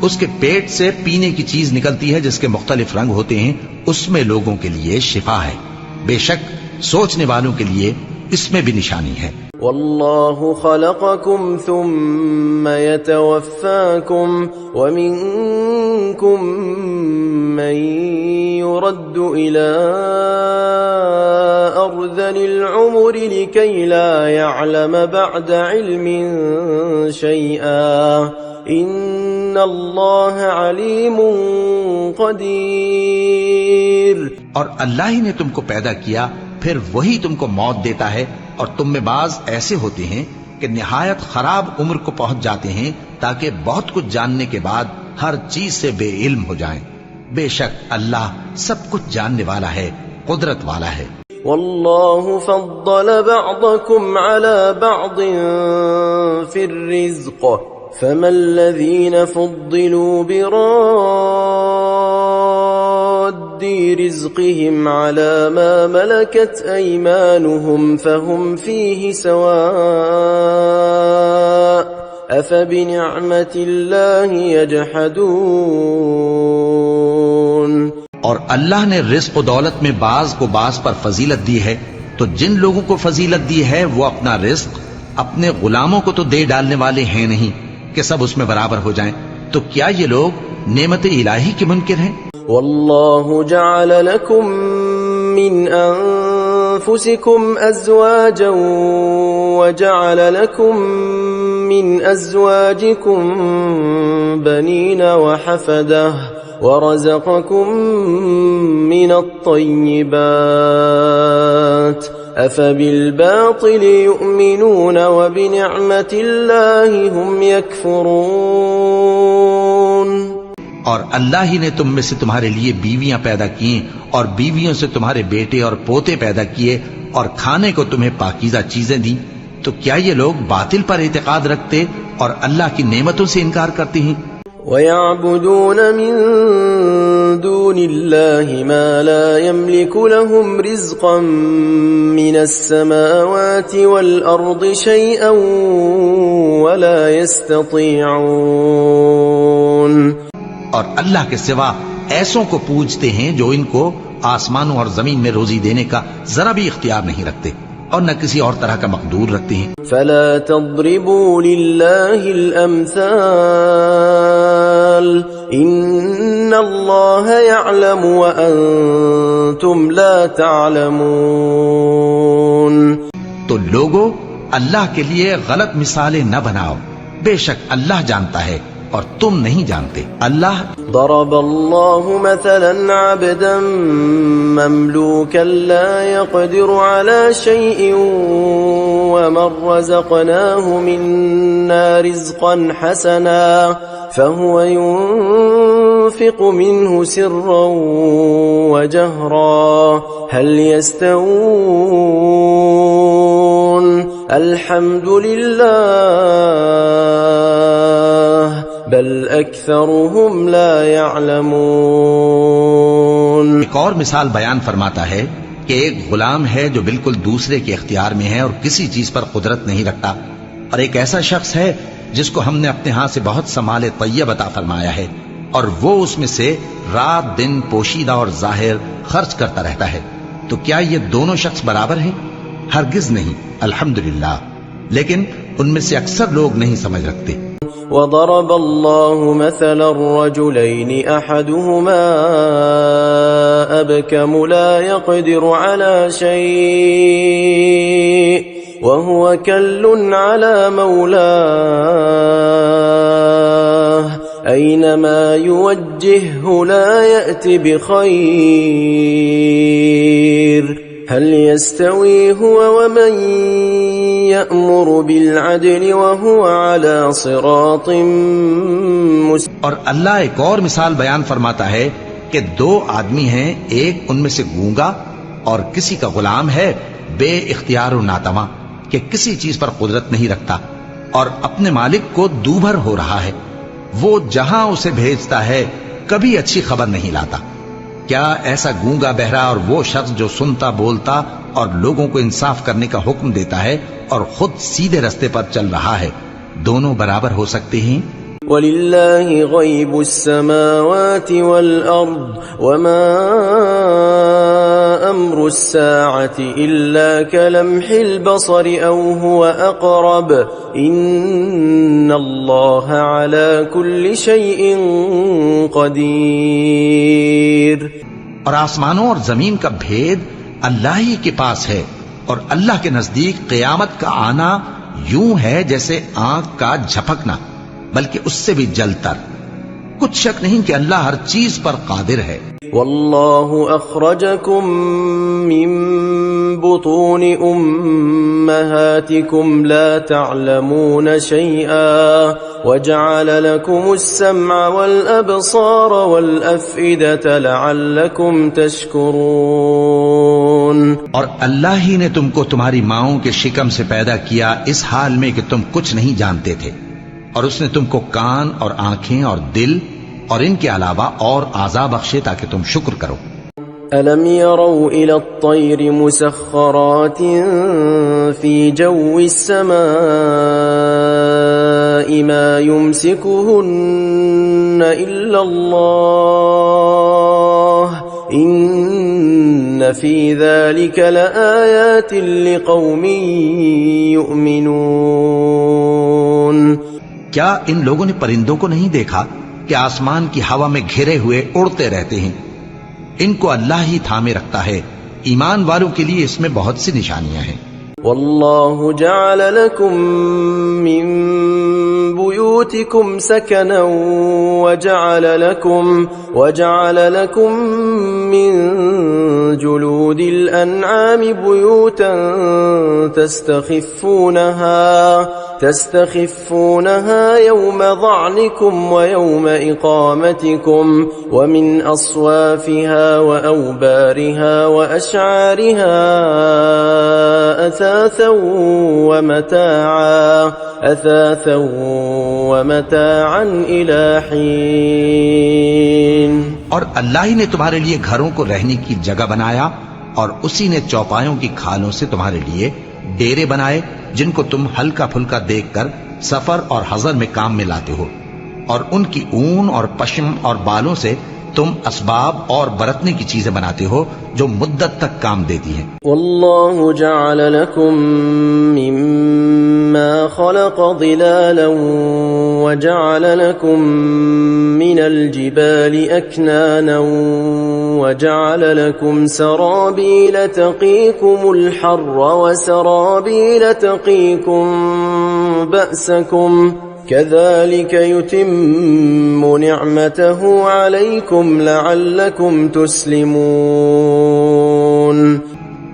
Speaker 2: اس کے پیٹ سے پینے کی چیز نکلتی ہے جس کے مختلف رنگ ہوتے ہیں، اس میں لوگوں کے لیے شفا ہے، بے شک سوچنے والوں کے لیے اس میں بھی نشانی ہے۔
Speaker 1: واللہ خلقکم ثم یتوفاکم ومنکم من يرد الى ارذل العمر لكي لا يعلم بعد علم شيئا ان اللہ علیم قدیر۔
Speaker 2: اور اللہ ہی نے تم کو پیدا کیا، پھر وہی تم کو موت دیتا ہے، اور تم میں بعض ایسے ہوتے ہیں کہ نہایت خراب عمر کو پہنچ جاتے ہیں تاکہ بہت کچھ جاننے کے بعد ہر چیز سے بے علم ہو جائیں، بے شک اللہ سب کچھ جاننے والا ہے، قدرت والا ہے۔
Speaker 1: واللہ فضل بعضکم علی بعض فی الرزق فما الذین فضلوا براد رزقهم على ما ملكت أيمانهم فهم فيه سواء أفبنعمة الله يجحدون۔
Speaker 2: اور اللہ نے رزق و دولت میں بعض کو بعض پر فضیلت دی ہے، تو جن لوگوں کو فضیلت دی ہے وہ اپنا رزق اپنے غلاموں کو تو دے ڈالنے والے ہیں نہیں، کہ سب اس میں برابر ہو جائیں، تو کیا یہ لوگ نعمت الہی کے منکر ہیں؟
Speaker 1: والله جعل لكم من أنفسكم أزواجا وجعل لكم من أزواجكم بنين وحفدة ورزقكم من الطيبات أفبالباطل يؤمنون وبنعمة الله هم يكفرون۔
Speaker 2: اور اللہ ہی نے تم میں سے تمہارے لیے بیویاں پیدا کی اور بیویوں سے تمہارے بیٹے اور پوتے پیدا کیے اور کھانے کو تمہیں پاکیزہ چیزیں دیں، تو کیا یہ لوگ باطل پر اعتقاد رکھتے اور اللہ کی نعمتوں سے انکار کرتے ہیں؟
Speaker 1: وَيَعْبُدُونَ مِن دُونِ اللَّهِ مَا لَا يَمْلِكُ لَهُمْ رِزْقًا مِّنَ السَّمَاوَاتِ وَالْأَرْضِ شَيْئًا وَلَا يَسْتَطِيعُونَ۔
Speaker 2: اور اللہ کے سوا ایسوں کو پوجتے ہیں جو ان کو آسمانوں اور زمین میں روزی دینے کا ذرا بھی اختیار نہیں رکھتے اور نہ کسی اور طرح کا مقدور رکھتے ہیں۔
Speaker 1: فلا تضربوا لله الأمثال إن الله يعلم وأنتم لا تعلمون۔
Speaker 2: تو لوگو اللہ کے لیے غلط مثالیں نہ بناؤ، بے شک اللہ جانتا ہے اور تم نہیں جانتے۔ اللہ
Speaker 1: ضرب الله مثلا عبدا مملوكا لا يقدر على شيء ومن رزقناه منا رزقا حسنا فهو ينفق منه سرا وجهرا هل يستوون الحمد لله بل اکثرهم لا يعلمون۔
Speaker 2: ایک اور مثال بیان فرماتا ہے کہ ایک غلام ہے جو بالکل دوسرے کے اختیار میں ہے اور کسی چیز پر قدرت نہیں رکھتا، اور ایک ایسا شخص ہے جس کو ہم نے اپنے ہاں سے بہت سا مال طیب عطا فرمایا ہے اور وہ اس میں سے رات دن پوشیدہ اور ظاہر خرچ کرتا رہتا ہے، تو کیا یہ دونوں شخص برابر ہیں؟ ہرگز نہیں، الحمدللہ، لیکن ان میں سے اکثر لوگ نہیں سمجھ رکھتے۔
Speaker 1: وضرب الله مثلا الرجلين أحدهما أبكم لا يقدر على شيء وهو كل على مولاه أينما يوجهه لا يأتي بخير هل يستوي هو ومن يأمر بالعدل وهو على صراط مستقيم۔
Speaker 2: اور اللہ ایک اور مثال بیان فرماتا ہے کہ دو آدمی ہیں، ایک ان میں سے گونگا اور کسی کا غلام ہے بے اختیار و ناتواں کہ کسی چیز پر قدرت نہیں رکھتا اور اپنے مالک کو دوبھر ہو رہا ہے، وہ جہاں اسے بھیجتا ہے کبھی اچھی خبر نہیں لاتا۔ کیا ایسا گونگا بہرا اور وہ شخص جو سنتا بولتا اور لوگوں کو انصاف کرنے کا حکم دیتا ہے اور خود سیدھے رستے پر چل رہا ہے، دونوں برابر ہو سکتے ہیں؟
Speaker 1: وَلِلَّهِ غَيْبُ السَّمَاوَاتِ وَالْأَرْضِ وَمَا أَمْرُ السَّاعَةِ إِلَّا كَلَمْحِ الْبَصَرِ أَوْ هُوَ أَقْرَبُ إِنَّ اللَّهَ عَلَى كُلِّ شَيْءٍ قَدِيرٌ۔
Speaker 2: اور آسمانوں اور زمین کا بھید اللہ ہی کے پاس ہے، اور اللہ کے نزدیک قیامت کا آنا یوں ہے جیسے آنکھ کا جھپکنا، بلکہ اس سے بھی جلتر۔ کچھ شک نہیں کہ اللہ ہر چیز پر قادر ہے۔
Speaker 1: واللہ اخرجکم من بطون امہاتکم لا تعلمون شیئا وجعل لکم السمع والابصار والافئدة لعلکم تشکرون۔
Speaker 2: اور اللہ ہی نے تم کو تمہاری ماؤں کے شکم سے پیدا کیا اس حال میں کہ تم کچھ نہیں جانتے تھے، اور اس نے تم کو کان اور آنکھیں اور دل اور ان کے علاوہ اور اعضاء بخشے تاکہ تم شکر کرو۔
Speaker 1: أَلَمْ يَرَوْا إِلَى الطَّيْرِ مُسَخَّرَاتٍ فِي جَوِّ السَّمَاءِ مَا يُمْسِكُهُنَّ إِلَّا اللَّهُ إِنَّ فِي ذَلِكَ لَآيَاتٍ لِقَوْمٍ يُؤْمِنُونَ۔
Speaker 2: کیا ان لوگوں نے پرندوں کو نہیں دیکھا کہ آسمان کی ہوا میں گھرے ہوئے اڑتے رہتے ہیں؟ ان کو اللہ ہی تھامے رکھتا ہے۔ ایمان والوں کے لیے اس میں بہت سی نشانیاں ہیں۔
Speaker 1: والله جعل لكم من بيوتكم سكنا وجعل لكم من جلود الأنعام بيوتا تستخفونها يوم ظعنكم ويوم إقامتكم ومن أصوافها وأوبارها وأشعارها أثاثا ومتاعا إلى حين۔
Speaker 2: اور اللہ ہی نے تمہارے لیے گھروں کو رہنے کی جگہ بنایا، اور اسی نے چوپایوں کی کھالوں سے تمہارے لیے ڈیرے بنائے جن کو تم ہلکا پھلکا دیکھ کر سفر اور حضر میں کام میں لاتے ہو، اور ان کی اون اور پشم اور بالوں سے تم اسباب اور برتنے کی چیزیں بناتے ہو جو مدت تک کام دیتی ہیں۔
Speaker 1: والله جعل لكم مما خلق ظلالا وجعل لكم من الجبال أكنانا وجعل لكم سرابيل تقيكم الحر وسرابيل تقيكم بأسكم كذلك يتم نعمته عليكم لعلكم تسلمون۔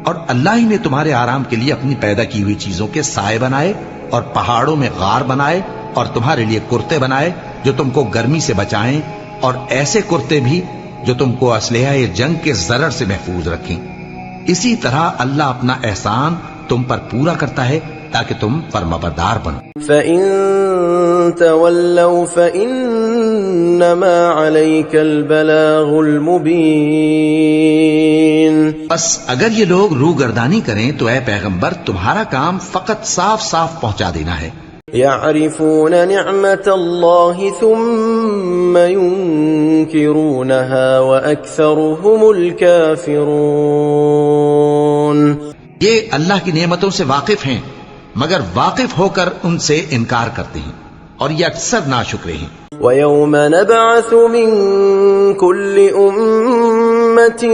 Speaker 2: اور اللہ ہی نے تمہارے آرام کے لیے اپنی پیدا کی ہوئی چیزوں کے سائے بنائے، اور پہاڑوں میں غار بنائے، اور تمہارے لیے کرتے بنائے جو تم کو گرمی سے بچائیں، اور ایسے کرتے بھی جو تم کو اسلحہ جنگ کے ضرر سے محفوظ رکھیں۔ اسی طرح اللہ اپنا احسان تم پر پورا کرتا ہے تاکہ تم فرمانبردار بنو۔
Speaker 1: فَإِن تَوَلَّوْا فَإِنَّمَا عَلَيْكَ الْبَلَاغُ الْمُبِينُ۔
Speaker 2: بس اگر یہ لوگ روگردانی کریں تو اے پیغمبر تمہارا کام فقط صاف صاف پہنچا دینا ہے۔
Speaker 1: يعرفون نعمة الله ثم ينكرونها وأكثرهم الكافرون۔
Speaker 2: یہ اللہ کی نعمتوں سے واقف ہیں مگر واقف ہو کر ان سے انکار کرتے ہیں، اور یہ اکثر ناشکرے ہیں۔
Speaker 1: وَيَوْمَ نَبْعَثُ مِن كُلِّ أُمَّةٍ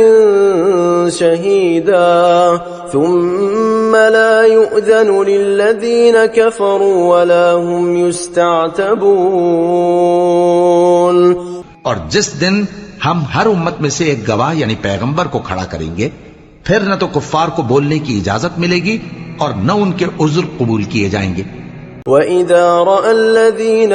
Speaker 1: شَهِيدًا ثُمَّ لَا يُؤْذَنُ لِلَّذِينَ كَفَرُوا وَلَا هُمْ يُسْتَعْتَبُونَ۔
Speaker 2: اور جس دن ہم ہر امت میں سے ایک گواہ یعنی پیغمبر کو کھڑا کریں گے، پھر نہ تو کفار کو بولنے کی اجازت ملے گی اور نہ ان کے عذر قبول کیے جائیں گے۔
Speaker 1: وَإِذَا رَأَى الَّذِينَ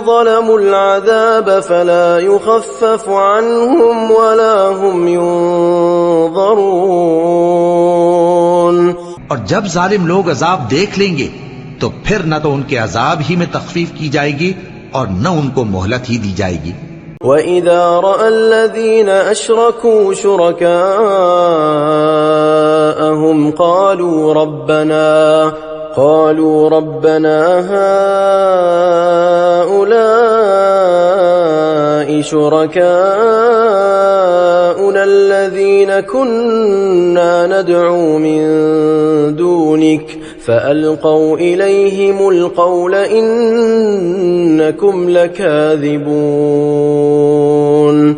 Speaker 1: ظَلَمُوا الْعَذَابَ فَلَا يُخَفَّفُ عَنْهُمْ وَلَا هُمْ يُنظَرُونَ۔
Speaker 2: اور جب ظالم لوگ عذاب دیکھ لیں گے تو پھر نہ تو ان کے عذاب ہی میں تخفیف کی جائے گی اور نہ ان کو مہلت ہی دی جائے گی۔
Speaker 1: وَإِذَا رَأَى الَّذِينَ أَشْرَكُوا شُرَكَاءَهُمْ قَالُوا رَبَّنَا هَؤُلَاءِ شُرَكَاؤُنَا الَّذِينَ كُنَّا نَدْعُو مِن دُونِكَ فَأَلْقَوْا إِلَيْهِمُ الْقَوْلَ إِنَّكُمْ لَكَاذِبُونَ۔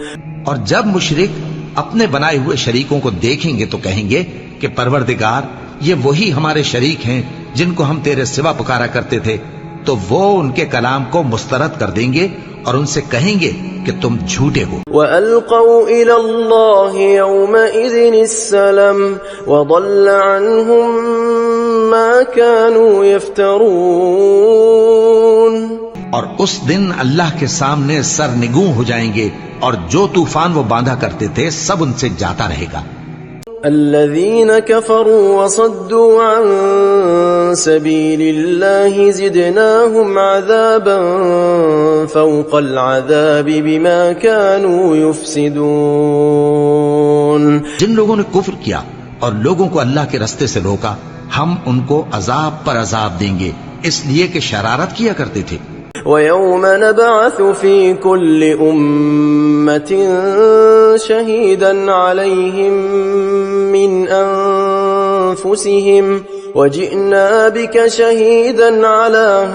Speaker 2: اور جب مشرک اپنے بنائے ہوئے شریکوں کو دیکھیں گے تو کہیں گے کہ پروردگار یہ وہی ہمارے شریک ہیں جن کو ہم تیرے سوا پکارا کرتے تھے، تو وہ ان کے کلام کو مسترد کر دیں گے اور ان سے کہیں گے کہ تم جھوٹے ہو۔
Speaker 1: وَأَلْقَوْا إِلَى اللَّهِ يَوْمَئِذٍ السَّلَمَ وَضَلَّ عَنْهُمْ مَا كَانُوا يَفْتَرُونَ۔
Speaker 2: اور اس دن اللہ کے سامنے سرنگوں ہو جائیں گے اور جو طوفان وہ باندھا کرتے تھے سب ان سے جاتا رہے گا۔
Speaker 1: الذين كفروا وصدوا عن سبيل الله زدناهم عذابا فوق العذاب بما كانوا يفسدون۔
Speaker 2: جن لوگوں نے کفر کیا اور لوگوں کو اللہ کے رستے سے روکا، ہم ان کو عذاب پر عذاب دیں گے اس لیے کہ شرارت کیا کرتے تھے۔
Speaker 1: وَيَوْمَ نَبْعَثُ فِي كُلِّ أُمَّةٍ شَهِيدًا عَلَيْهِمْ مِنْ أنفسهم وجئنا بك شهيدا على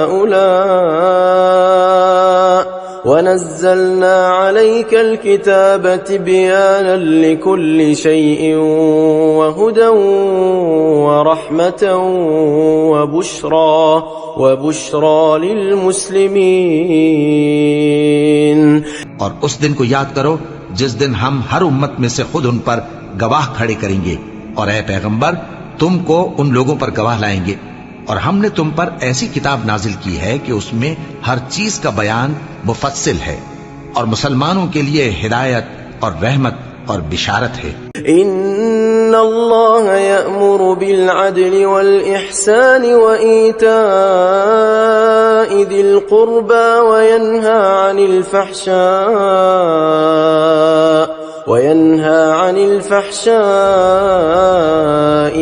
Speaker 1: هؤلاء ونزلنا عليك الكتاب تبيانا لكل شيء وهدى ورحمة وبشرى للمسلمين.
Speaker 2: اور اس دن کو یاد کرو جس دن ہم ہر امت میں سے خود ان پر گواہ کھڑے کریں گے، اور اے پیغمبر تم کو ان لوگوں پر گواہ لائیں گے، اور ہم نے تم پر ایسی کتاب نازل کی ہے کہ اس میں ہر چیز کا بیان مفصل ہے، اور مسلمانوں کے لیے ہدایت اور رحمت اور بشارت ہے.
Speaker 1: ان اللہ یأمر بالعدل والإحسان وإیتاء ذی القربى وینہا عن الفحشاء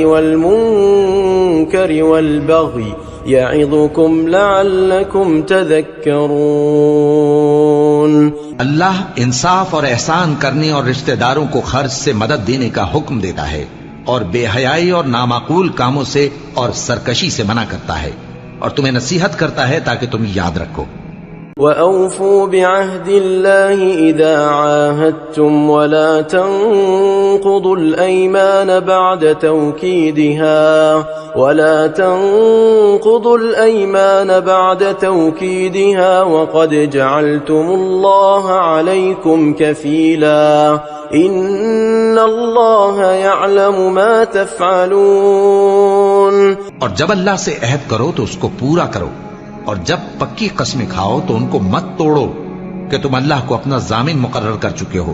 Speaker 1: والمنکر والبغی یعظکم لعلکم تذکرون.
Speaker 2: اللہ انصاف اور احسان کرنے اور رشتہ داروں کو خرچ سے مدد دینے کا حکم دیتا ہے، اور بے حیائی اور نامعقول کاموں سے اور سرکشی سے منع کرتا ہے، اور تمہیں نصیحت کرتا ہے تاکہ تم یاد رکھو.
Speaker 1: وَأَوْفُوا بِعَهْدِ اللَّهِ إِذَا عَاهَدتُّمْ وَلَا تَنقُضُوا الْأَيْمَانَ بَعْدَ تَوْكِيدِهَا وَقَدْ جَعَلْتُمُ اللَّهَ عَلَيْكُمْ كَفِيلًا إِنَّ اللَّهَ يَعْلَمُ مَا تَفْعَلُونَ.
Speaker 2: اور جب اللہ سے عہد کرو تو اس کو پورا کرو، اور جب پکی قسمیں کھاؤ تو ان کو مت توڑو کہ تم اللہ کو اپنا ضامن مقرر کر چکے ہو،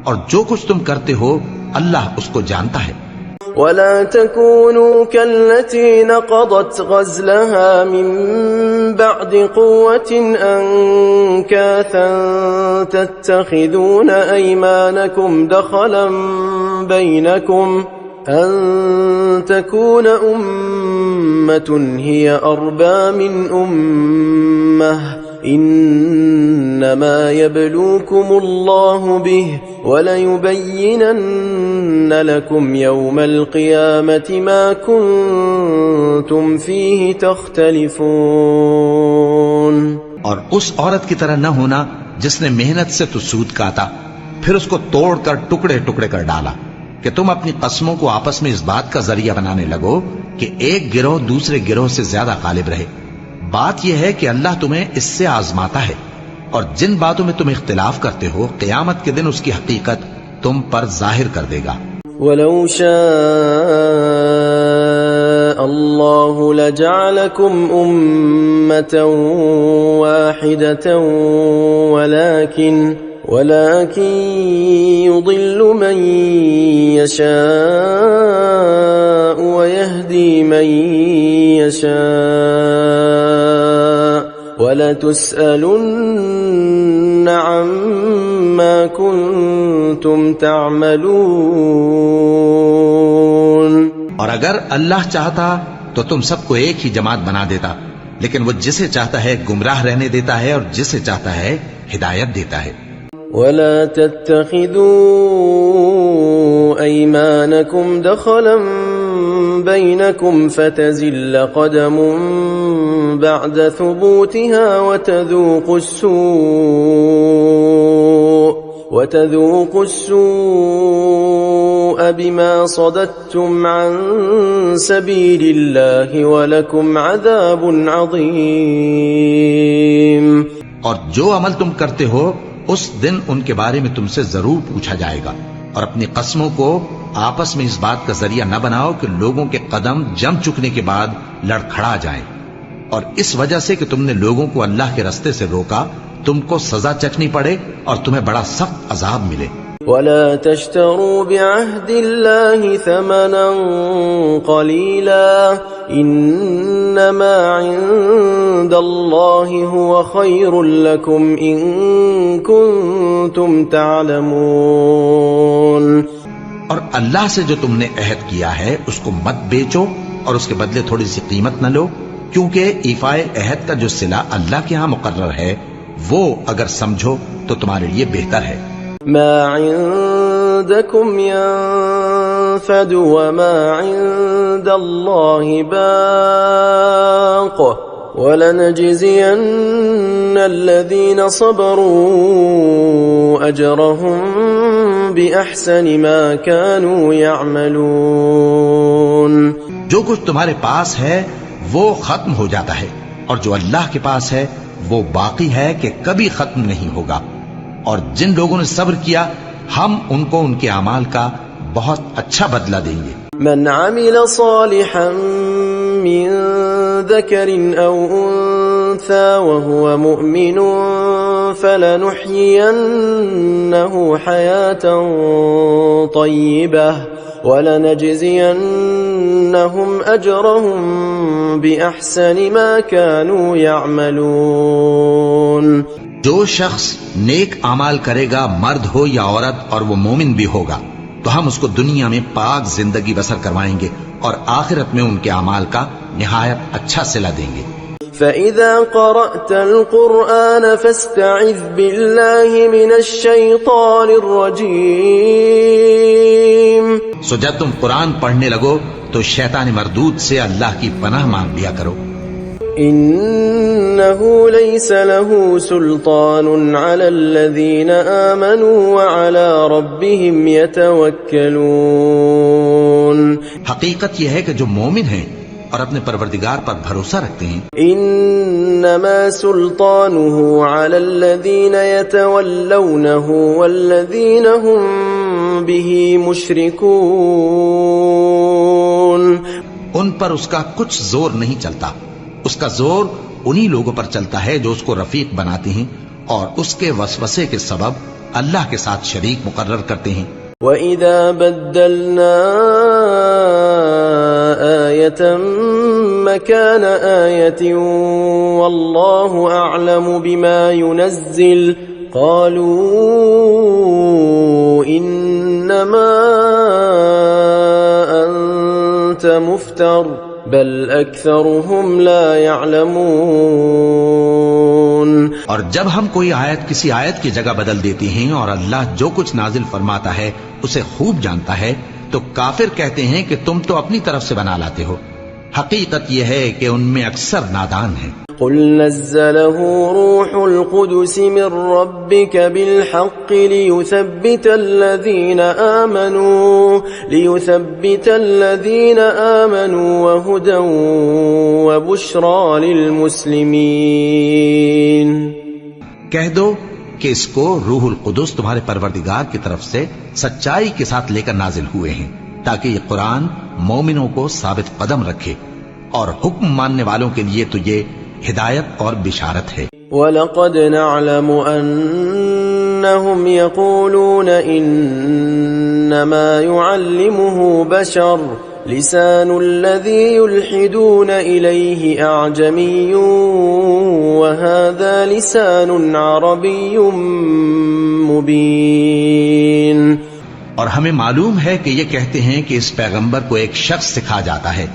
Speaker 2: اور جو کچھ تم کرتے ہو اللہ اس کو جانتا ہے.
Speaker 1: ولا تكونوا كالتي نقضت غزلها من بعد قوة أنكاثا تتخذون أيمانكم دخلا بينكم أن تكون أمة هي أربى من أمة إنما يبلوكم الله به وليبينن لكم يوم القيامة ما كنتم فيه تختلفون.
Speaker 2: اور اس عورت کی طرح نہ ہونا جس نے محنت سے تو سود کاتا پھر اس کو توڑ کر ٹکڑے ٹکڑے کر ڈالا کہ تم اپنی قسموں کو آپس میں اس بات کا ذریعہ بنانے لگو کہ ایک گروہ دوسرے گروہ سے زیادہ غالب رہے. بات یہ ہے کہ اللہ تمہیں اس سے آزماتا ہے، اور جن باتوں میں تم اختلاف کرتے ہو قیامت کے دن اس کی حقیقت تم پر ظاہر کر دے گا.
Speaker 1: وَلَوْ شَاءَ اللَّهُ لَجَعَلَكُمْ أُمَّةً وَاحِدَةً ولكن يضل من يشاء ويهدي من يشاء ولتسألن عما كنتم تعملون.
Speaker 2: اور اگر اللہ چاہتا تو تم سب کو ایک ہی جماعت بنا دیتا، لیکن وہ جسے چاہتا ہے گمراہ رہنے دیتا ہے اور جسے چاہتا ہے ہدایت دیتا ہے.
Speaker 1: ولا تتخذوا أيمانكم دخلا بينكم فتزل قدم بعد ثبوتها وتذوقوا السوء بما صددتم عن سبيل الله ولكم عذاب عظيم.
Speaker 2: اور جو عمل تم کرتے ہو اس دن ان کے بارے میں تم سے ضرور پوچھا جائے گا، اور اپنی قسموں کو آپس میں اس بات کا ذریعہ نہ بناؤ کہ لوگوں کے قدم جم چکنے کے بعد لڑکھڑا جائیں، اور اس وجہ سے کہ تم نے لوگوں کو اللہ کے رستے سے روکا تم کو سزا چکھنی پڑے اور تمہیں بڑا سخت عذاب ملے.
Speaker 1: ولا تشتروا بعهد الله ثمنا قليلا انما عند الله هو خير لكم ان كنتم تعلمون.
Speaker 2: اور اللہ سے جو تم نے عہد کیا ہے اس کو مت بیچو اور اس کے بدلے تھوڑی سی قیمت نہ لو، کیونکہ ایفائے عہد کا جو صلہ اللہ کے ہاں مقرر ہے وہ اگر سمجھو تو تمہارے لیے بہتر ہے.
Speaker 1: ما عندكم ينفد وما عند الله باق ولنجزين الذين صبروا أجرهم بأحسن ما كانوا يعملون.
Speaker 2: جو کچھ تمہارے پاس ہے وہ ختم ہو جاتا ہے، اور جو اللہ کے پاس ہے وہ باقی ہے کہ کبھی ختم نہیں ہوگا. اور جن لوگوں نے صبر کیا ہم ان کو ان کے اعمال کا بہت اچھا بدلہ دیں گے.
Speaker 1: من عمل صالحا من ذكر أو أنثى وهو مؤمن فلنحيينه حياة طيبة ولنجزينهم أجرهم بأحسن ما كانوا يعملون.
Speaker 2: جو شخص نیک اعمال کرے گا، مرد ہو یا عورت، اور وہ مومن بھی ہوگا، تو ہم اس کو دنیا میں پاک زندگی بسر کروائیں گے اور آخرت میں ان کے اعمال کا نہایت اچھا صلہ دیں گے.
Speaker 1: فَإِذَا قَرَأْتَ الْقُرْآنَ فَاسْتَعِذْ بِاللَّهِ مِنَ الشَّيْطَانِ الرَّجِيمِ.
Speaker 2: سو جب تم قرآن پڑھنے لگو تو شیطان مردود سے اللہ کی پناہ مانگ لیا کرو.
Speaker 1: إِنَّهُ لَيْسَ لَهُ سُلْطَانٌ عَلَى الَّذِينَ آمَنُوا وَعَلَى رَبِّهِمْ يَتَوَكَّلُونَ.
Speaker 2: حقیقت یہ ہے کہ جو مومن ہیں اور اپنے پروردگار پر بھروسہ رکھتے ہیں،
Speaker 1: إِنَّمَا سُلْطَانُهُ عَلَى الَّذِينَ يَتَوَلَّوْنَهُ وَالَّذِينَ هُمْ بِهِ مُشْرِكُونَ.
Speaker 2: ان پر اس کا کچھ زور نہیں چلتا، اس کا زور انہی لوگوں پر چلتا ہے جو اس کو رفیق بناتے ہیں اور اس کے وسوسے کے سبب اللہ کے ساتھ شریک مقرر کرتے ہیں.
Speaker 1: وَإِذَا بَدَّلْنَا آيَةً مَكَانَ آيَةٍ وَاللَّهُ أَعْلَمُ بِمَا يُنَزِّلُ قَالُوا إِنَّمَا أَنْتَ مُفْتَرٍ بل اکثرهم لا يعلمون.
Speaker 2: اور جب ہم کوئی آیت کسی آیت کی جگہ بدل دیتے ہیں اور اللہ جو کچھ نازل فرماتا ہے اسے خوب جانتا ہے، تو کافر کہتے ہیں کہ تم تو اپنی طرف سے بنا لاتے ہو. حقیقت یہ ہے کہ ان میں اکثر نادان ہیں.
Speaker 1: قل نزله روح القدس من ربك بالحق ليثبت الذين آمنوا وهدى وبشرى للمسلمين.
Speaker 2: کہہ دو کہ اس کو روح القدس تمہارے پروردگار کی طرف سے سچائی کے ساتھ لے کر نازل ہوئے ہیں تاکہ یہ قرآن مومنوں کو ثابت قدم رکھے، اور حکم ماننے والوں کے لیے تو یہ ہدایت اور بشارت ہے.
Speaker 1: وَلَقَدْ نَعْلَمُ أَنَّهُمْ يَقُولُونَ إِنَّمَا يُعَلِّمُهُ بَشَرٌ لِسَانُ الَّذِي يُلْحِدُونَ إِلَيْهِ أَعْجَمِيٌّ وَهَذَا لِسَانٌ عَرَبِيٌّ مُبِينٌ.
Speaker 2: اور ہمیں معلوم ہے کہ یہ کہتے ہیں کہ اس پیغمبر کو ایک شخص سکھا جاتا ہے،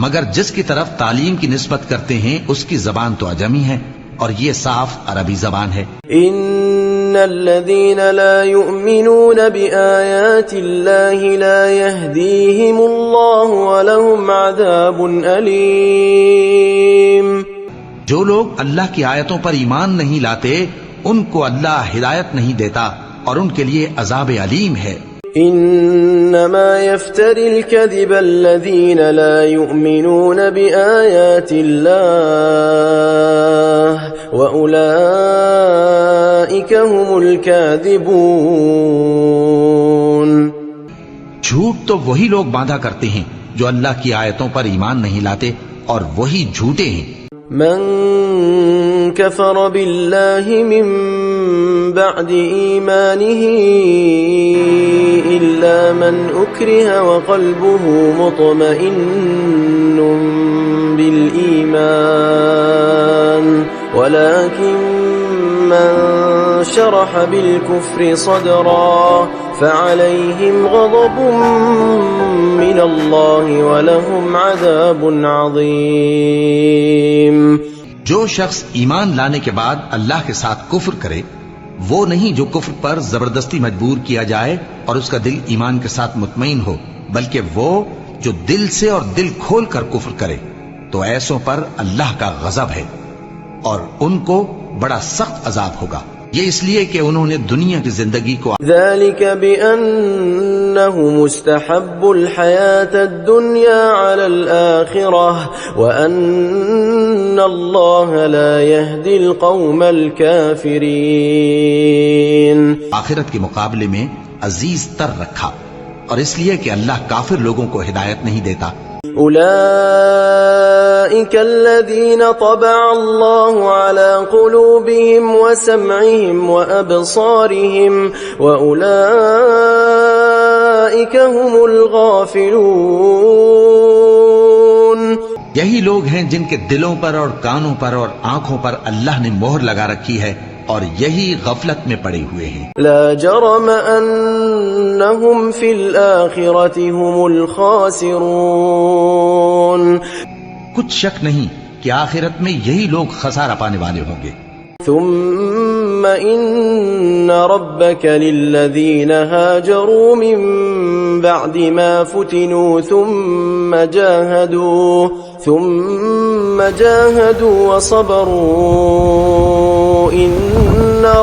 Speaker 2: مگر جس کی طرف تعلیم کی نسبت کرتے ہیں اس کی زبان تو عجمی ہے، اور یہ صاف عربی زبان ہے.
Speaker 1: ان الذين لا يؤمنون بآيات الله لا يهديهم الله ولهم عذاب أليم.
Speaker 2: جو لوگ اللہ کی آیتوں پر ایمان نہیں لاتے ان کو اللہ ہدایت نہیں دیتا اور ان کے لیے عذاب علیم ہے.
Speaker 1: انما يفتري الكذب الذين لا يؤمنون بآيات الله واولئك هم الكاذبون.
Speaker 2: جھوٹ تو وہی لوگ باندھا کرتے ہیں جو اللہ کی آیتوں پر ایمان نہیں لاتے، اور وہی جھوٹے ہیں.
Speaker 1: من كفر بالله من بعد إيمانه إلا من أكره وقلبه مطمئن بالإيمان ولكن من شرح بالكفر صدرا فعليهم غضب من الله ولهم عذاب عظيم.
Speaker 2: جو شخص ایمان لانے کے بعد اللہ کے ساتھ کفر کرے وہ نہیں جو کفر پر زبردستی مجبور کیا جائے اور اس کا دل ایمان کے ساتھ مطمئن ہو، بلکہ وہ جو دل سے اور دل کھول کر کفر کرے، تو ایسوں پر اللہ کا غضب ہے اور ان کو بڑا سخت عذاب ہوگا۔ یہ اس لیے کہ انہوں نے دنیا کی زندگی کو
Speaker 1: ذلك بأنه مستحب الحياة الدنيا على الآخرة وأن الله لا يهدي القوم الكافرين۔
Speaker 2: آخرت کے مقابلے میں عزیز تر رکھا، اور اس لیے کہ اللہ کافر لوگوں کو ہدایت نہیں دیتا۔
Speaker 1: أولئك الذين طبع الله على قلوبهم وسمعهم وأبصارهم وأولئك هم الغافلون۔
Speaker 2: یہی لوگ ہیں جن کے دلوں پر اور کانوں پر اور آنکھوں پر اللہ نے مہر لگا رکھی ہے، اور یہی غفلت میں پڑے ہوئے ہیں۔
Speaker 1: لا جرم انہم فی الآخرة هم الخاسرون۔
Speaker 2: کچھ شک نہیں کہ آخرت میں یہی لوگ خسارہ پانے والے ہوں گے۔
Speaker 1: ثم ان ربك للذین هاجروا من بعد ما فتنوا ثم جاهدوا وصبروا ان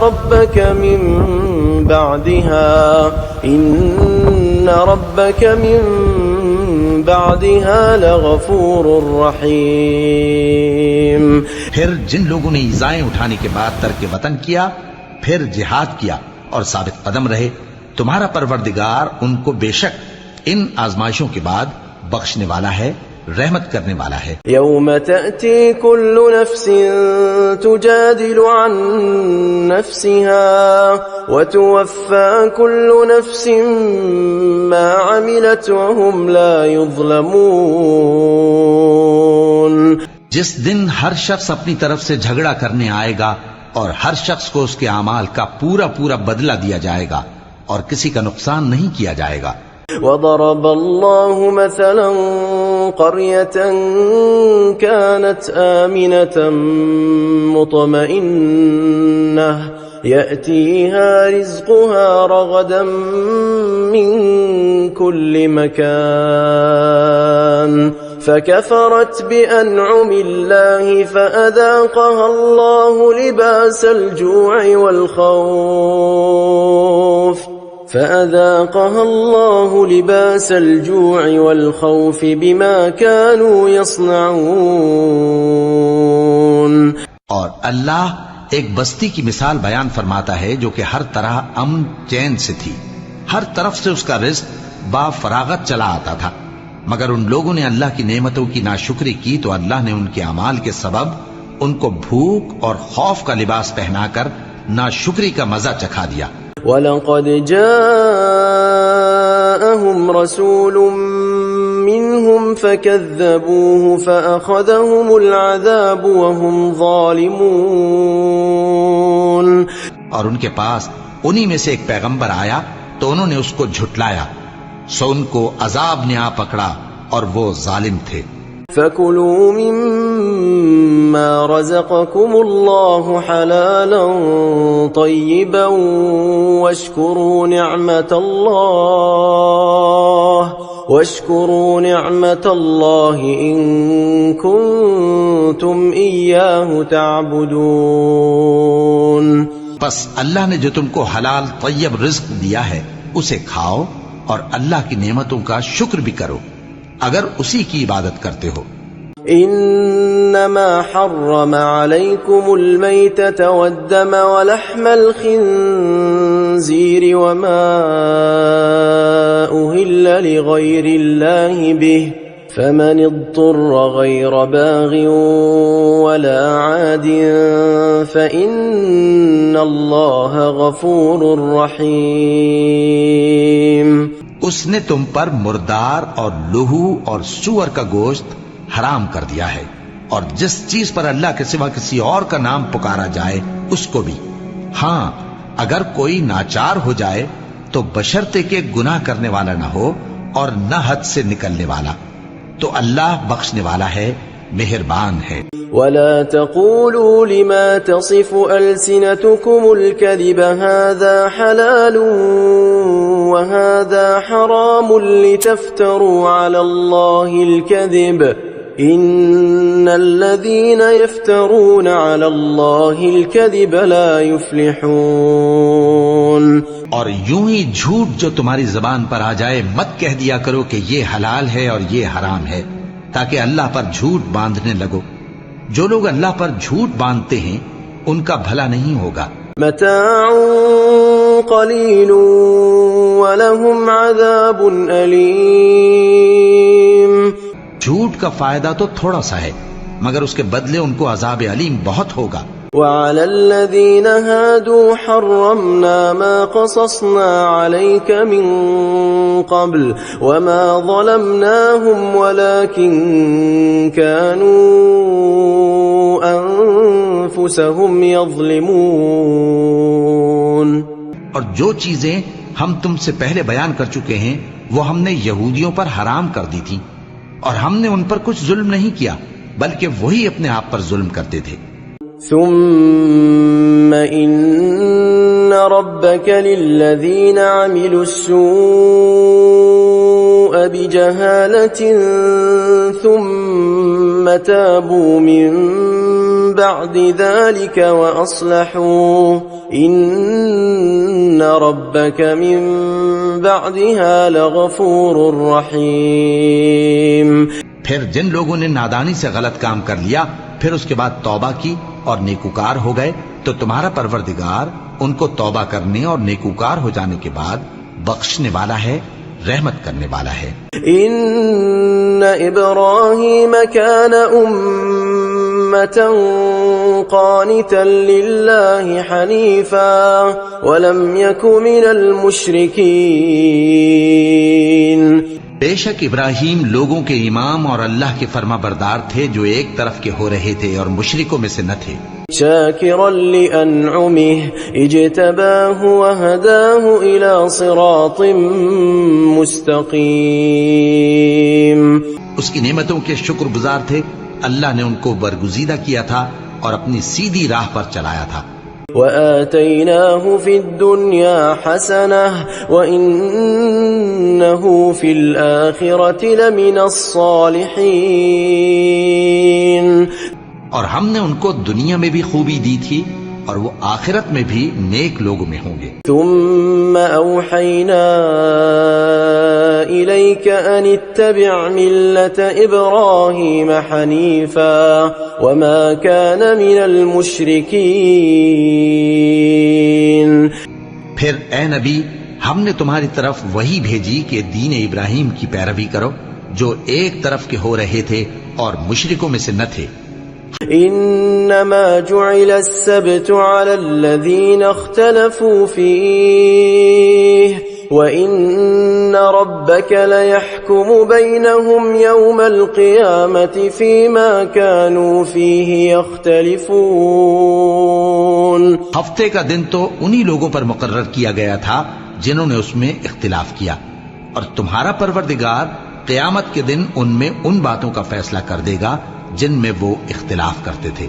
Speaker 1: ربك من بعدها لغفور رحیم۔
Speaker 2: پھر جن لوگوں نے ایذائیں اٹھانے کے بعد ترک وطن کیا، پھر جہاد کیا اور ثابت قدم رہے، تمہارا پروردگار ان کو بے شک ان آزمائشوں کے بعد بخشنے والا ہے، رحمت کرنے والا ہے۔
Speaker 1: یوم تأتی کل نفس تجادل عن نفسها وتوفى كل نفس ما عملت وهم لا يظلمون۔
Speaker 2: جس دن ہر شخص اپنی طرف سے جھگڑا کرنے آئے گا اور ہر شخص کو اس کے اعمال کا پورا پورا بدلہ دیا جائے گا اور کسی کا نقصان نہیں کیا جائے گا۔
Speaker 1: وضرب الله مثلا قرية كانت آمنة مطمئنة يأتيها رزقها رغدا من كل مكان فكفرت بأنعم الله فأذاقها الله لباس الجوع والخوف بما كانوا يصنعون۔
Speaker 2: اور اللہ ایک بستی کی مثال بیان فرماتا ہے جو کہ ہر طرح امن چین سے تھی، ہر طرف سے اس کا رزق با فراغت چلا آتا تھا، مگر ان لوگوں نے اللہ کی نعمتوں کی ناشکری کی تو اللہ نے ان کے اعمال کے سبب ان کو بھوک اور خوف کا لباس پہنا کر ناشکری کا مزہ چکھا دیا۔
Speaker 1: وَلَقَدْ جَاءَهُمْ رَسُولٌ مِّنْهُمْ فَكَذَّبُوهُ فَأَخَذَهُمُ الْعَذَابُ وَهُمْ ظَالِمُونَ۔
Speaker 2: اور ان کے پاس انہی میں سے ایک پیغمبر آیا تو انہوں نے اس کو جھٹلایا، سو ان کو عذاب نے آ پکڑا اور وہ ظالم تھے۔
Speaker 1: فَكُلُوا مِمَّا رَزَقَكُمُ اللَّهُ حَلَالًا طَيِّبًا وَاشْكُرُوا نِعْمَةَ اللَّهِ إِن كُنتُمْ إِيَّاهُ تَعْبُدُونَ۔
Speaker 2: پس اللہ نے جو تم کو حلال طیب رزق دیا ہے اسے کھاؤ اور اللہ کی نعمتوں کا شکر بھی کرو اگر اسی کی عبادت کرتے ہو۔
Speaker 1: انما حرم عليكم الميتة والدم ولحم الخنزير وما أهل لغير الله به فمن اضطر غير باغ ولا عاد فإن الله غفور رحيم۔
Speaker 2: اس نے تم پر مردار اور لہو اور سور کا گوشت حرام کر دیا ہے، اور جس چیز پر اللہ کے سوا کسی اور کا نام پکارا جائے اس کو بھی۔ ہاں اگر کوئی ناچار ہو جائے تو بشرطے کہ گناہ کرنے والا نہ ہو اور نہ حد سے نکلنے والا، تو اللہ بخشنے والا ہے، مہربان ہے۔
Speaker 1: ولا تقولوا لما تصف ألسنتكم الكذب هذا حلال وهذا حرام لتفتروا على الله الكذب إن الذين يفترون على الله الكذب لا يفلحون۔
Speaker 2: اور یوں ہی جھوٹ جو تمہاری زبان پر آ جائے مت کہہ دیا کرو کہ یہ حلال ہے اور یہ حرام ہے تاکہ اللہ پر جھوٹ باندھنے لگو۔ جو لوگ اللہ پر جھوٹ باندھتے ہیں ان کا بھلا نہیں ہوگا۔
Speaker 1: متاع قلیل ولہم عذاب علیم۔
Speaker 2: جھوٹ کا فائدہ تو تھوڑا سا ہے مگر اس کے بدلے ان کو عذاب علیم بہت ہوگا۔
Speaker 1: وعلى الذين هادوا حرمنا ما قصصنا عليك من قبل وما ظلمناهم ولكن كانوا أنفسهم يظلمون۔
Speaker 2: اور جو چیزیں ہم تم سے پہلے بیان کر چکے ہیں وہ ہم نے یہودیوں پر حرام کر دی تھی اور ہم نے ان پر کچھ ظلم نہیں کیا بلکہ وہی اپنے آپ پر ظلم کرتے تھے۔
Speaker 1: ثم إن ربك للذين عملوا السوء بجهالة ثم تابوا من بعد ذلك وأصلحوا إن ربك من بعدها لغفور رحيم۔
Speaker 2: پھر جن لوگوں نے نادانی سے غلط کام کر لیا پھر اس کے بعد توبہ کی اور نیکوکار ہو گئے تو تمہارا پروردگار ان کو توبہ کرنے اور نیکوکار ہو جانے کے بعد بخشنے والا ہے، رحمت کرنے والا ہے۔
Speaker 1: ان ابراہیم کان امة قانتا للہ حنیفا ولم یک من المشرکین۔
Speaker 2: بے شک ابراہیم لوگوں کے امام اور اللہ کے فرما بردار تھے جو ایک طرف کے ہو رہے تھے اور مشرکوں میں سے نہ تھے۔
Speaker 1: شاکرا لأنعمه اجتباہ وہداہ الى صراط مستقیم۔
Speaker 2: اس کی نعمتوں کے شکر گزار تھے، اللہ نے ان کو برگزیدہ کیا تھا اور اپنی سیدھی راہ پر چلایا تھا۔
Speaker 1: وآتيناه في الدنيا حسنة وإنه في الآخرة لمن الصالحين۔
Speaker 2: اور ہم نے ان کو دنیا میں بھی خوبی دی تھی اور وہ آخرت میں بھی نیک لوگوں میں ہوں گے۔
Speaker 1: ثم أوحينا إليك أن اتبع ملة إبراهيم حنيفا وما كان من المشركين۔
Speaker 2: پھر اے نبی ہم نے تمہاری طرف وہی بھیجی کہ دین ابراہیم کی پیروی کرو جو ایک طرف کے ہو رہے تھے اور مشرکوں میں سے نہ تھے۔
Speaker 1: انما جعل السبت على الذين اختلفوا فيه وان ربك ليحكم بينهم يوم القيامة فيما كانوا فيه يختلفون۔
Speaker 2: ہفتے کا دن تو انہی لوگوں پر مقرر کیا گیا تھا جنہوں نے اس میں اختلاف کیا اور تمہارا پروردگار قیامت کے دن ان میں ان باتوں کا فیصلہ کر دے گا جن میں وہ اختلاف کرتے تھے۔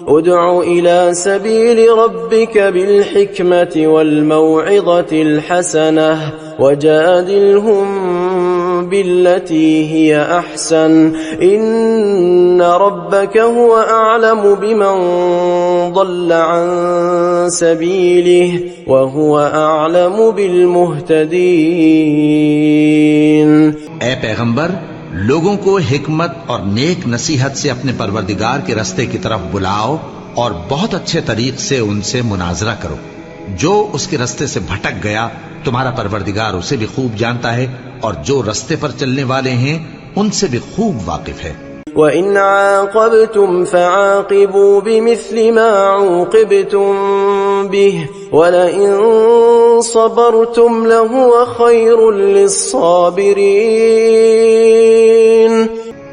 Speaker 1: ادع الى سبيل ربك بالحكمة والموعظة الحسنة وجادلهم بالتي هي احسن ان ربك هو اعلم بمن ضل عن سبيله وهو اعلم بالمهتدين۔
Speaker 2: اے پیغمبر لوگوں کو حکمت اور نیک نصیحت سے اپنے پروردگار کے رستے کی طرف بلاؤ اور بہت اچھے طریق سے ان سے مناظرہ کرو۔ جو اس کے رستے سے بھٹک گیا تمہارا پروردگار اسے بھی خوب جانتا ہے اور جو رستے پر چلنے والے ہیں ان سے بھی خوب واقف ہے۔
Speaker 1: وَإِنْ عَاقَبْتُمْ فَعَاقِبُوا بِمِثْلِ مَا عُوقِبْتُمْ بِهِ وَلَئِنْ صَبَرْتُمْ لَهُوَ خَيْرٌ لِلصَّابِرِينَ۔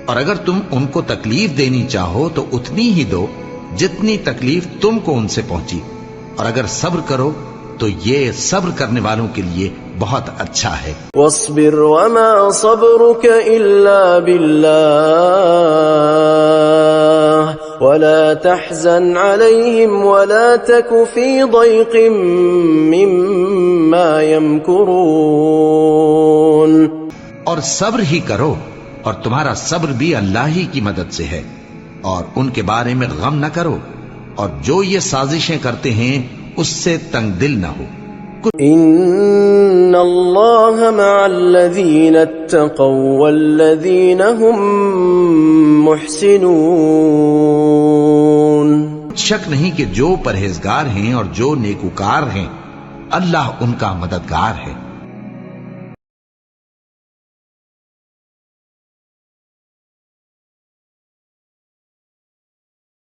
Speaker 2: اور اگر تم ان کو تکلیف دینی چاہو تو اتنی ہی دو جتنی تکلیف تم کو ان سے پہنچی، اور اگر صبر کرو تو یہ صبر کرنے والوں کے لیے بہت اچھا ہے۔
Speaker 1: واصبر وما صبرك إلا بالله ولا تحزن عليهم ولا تك في ضيق مما يمكرون۔
Speaker 2: اور صبر ہی کرو، اور تمہارا صبر بھی اللہ ہی کی مدد سے ہے، اور ان کے بارے میں غم نہ کرو، اور جو یہ سازشیں کرتے ہیں اس سے تنگ دل نہ ہو۔
Speaker 1: ان اللہ مع الذین اتقوا والذین هم محسنون۔
Speaker 2: شک نہیں کہ جو پرہیزگار ہیں اور جو نیکوکار ہیں اللہ ان کا مددگار ہے۔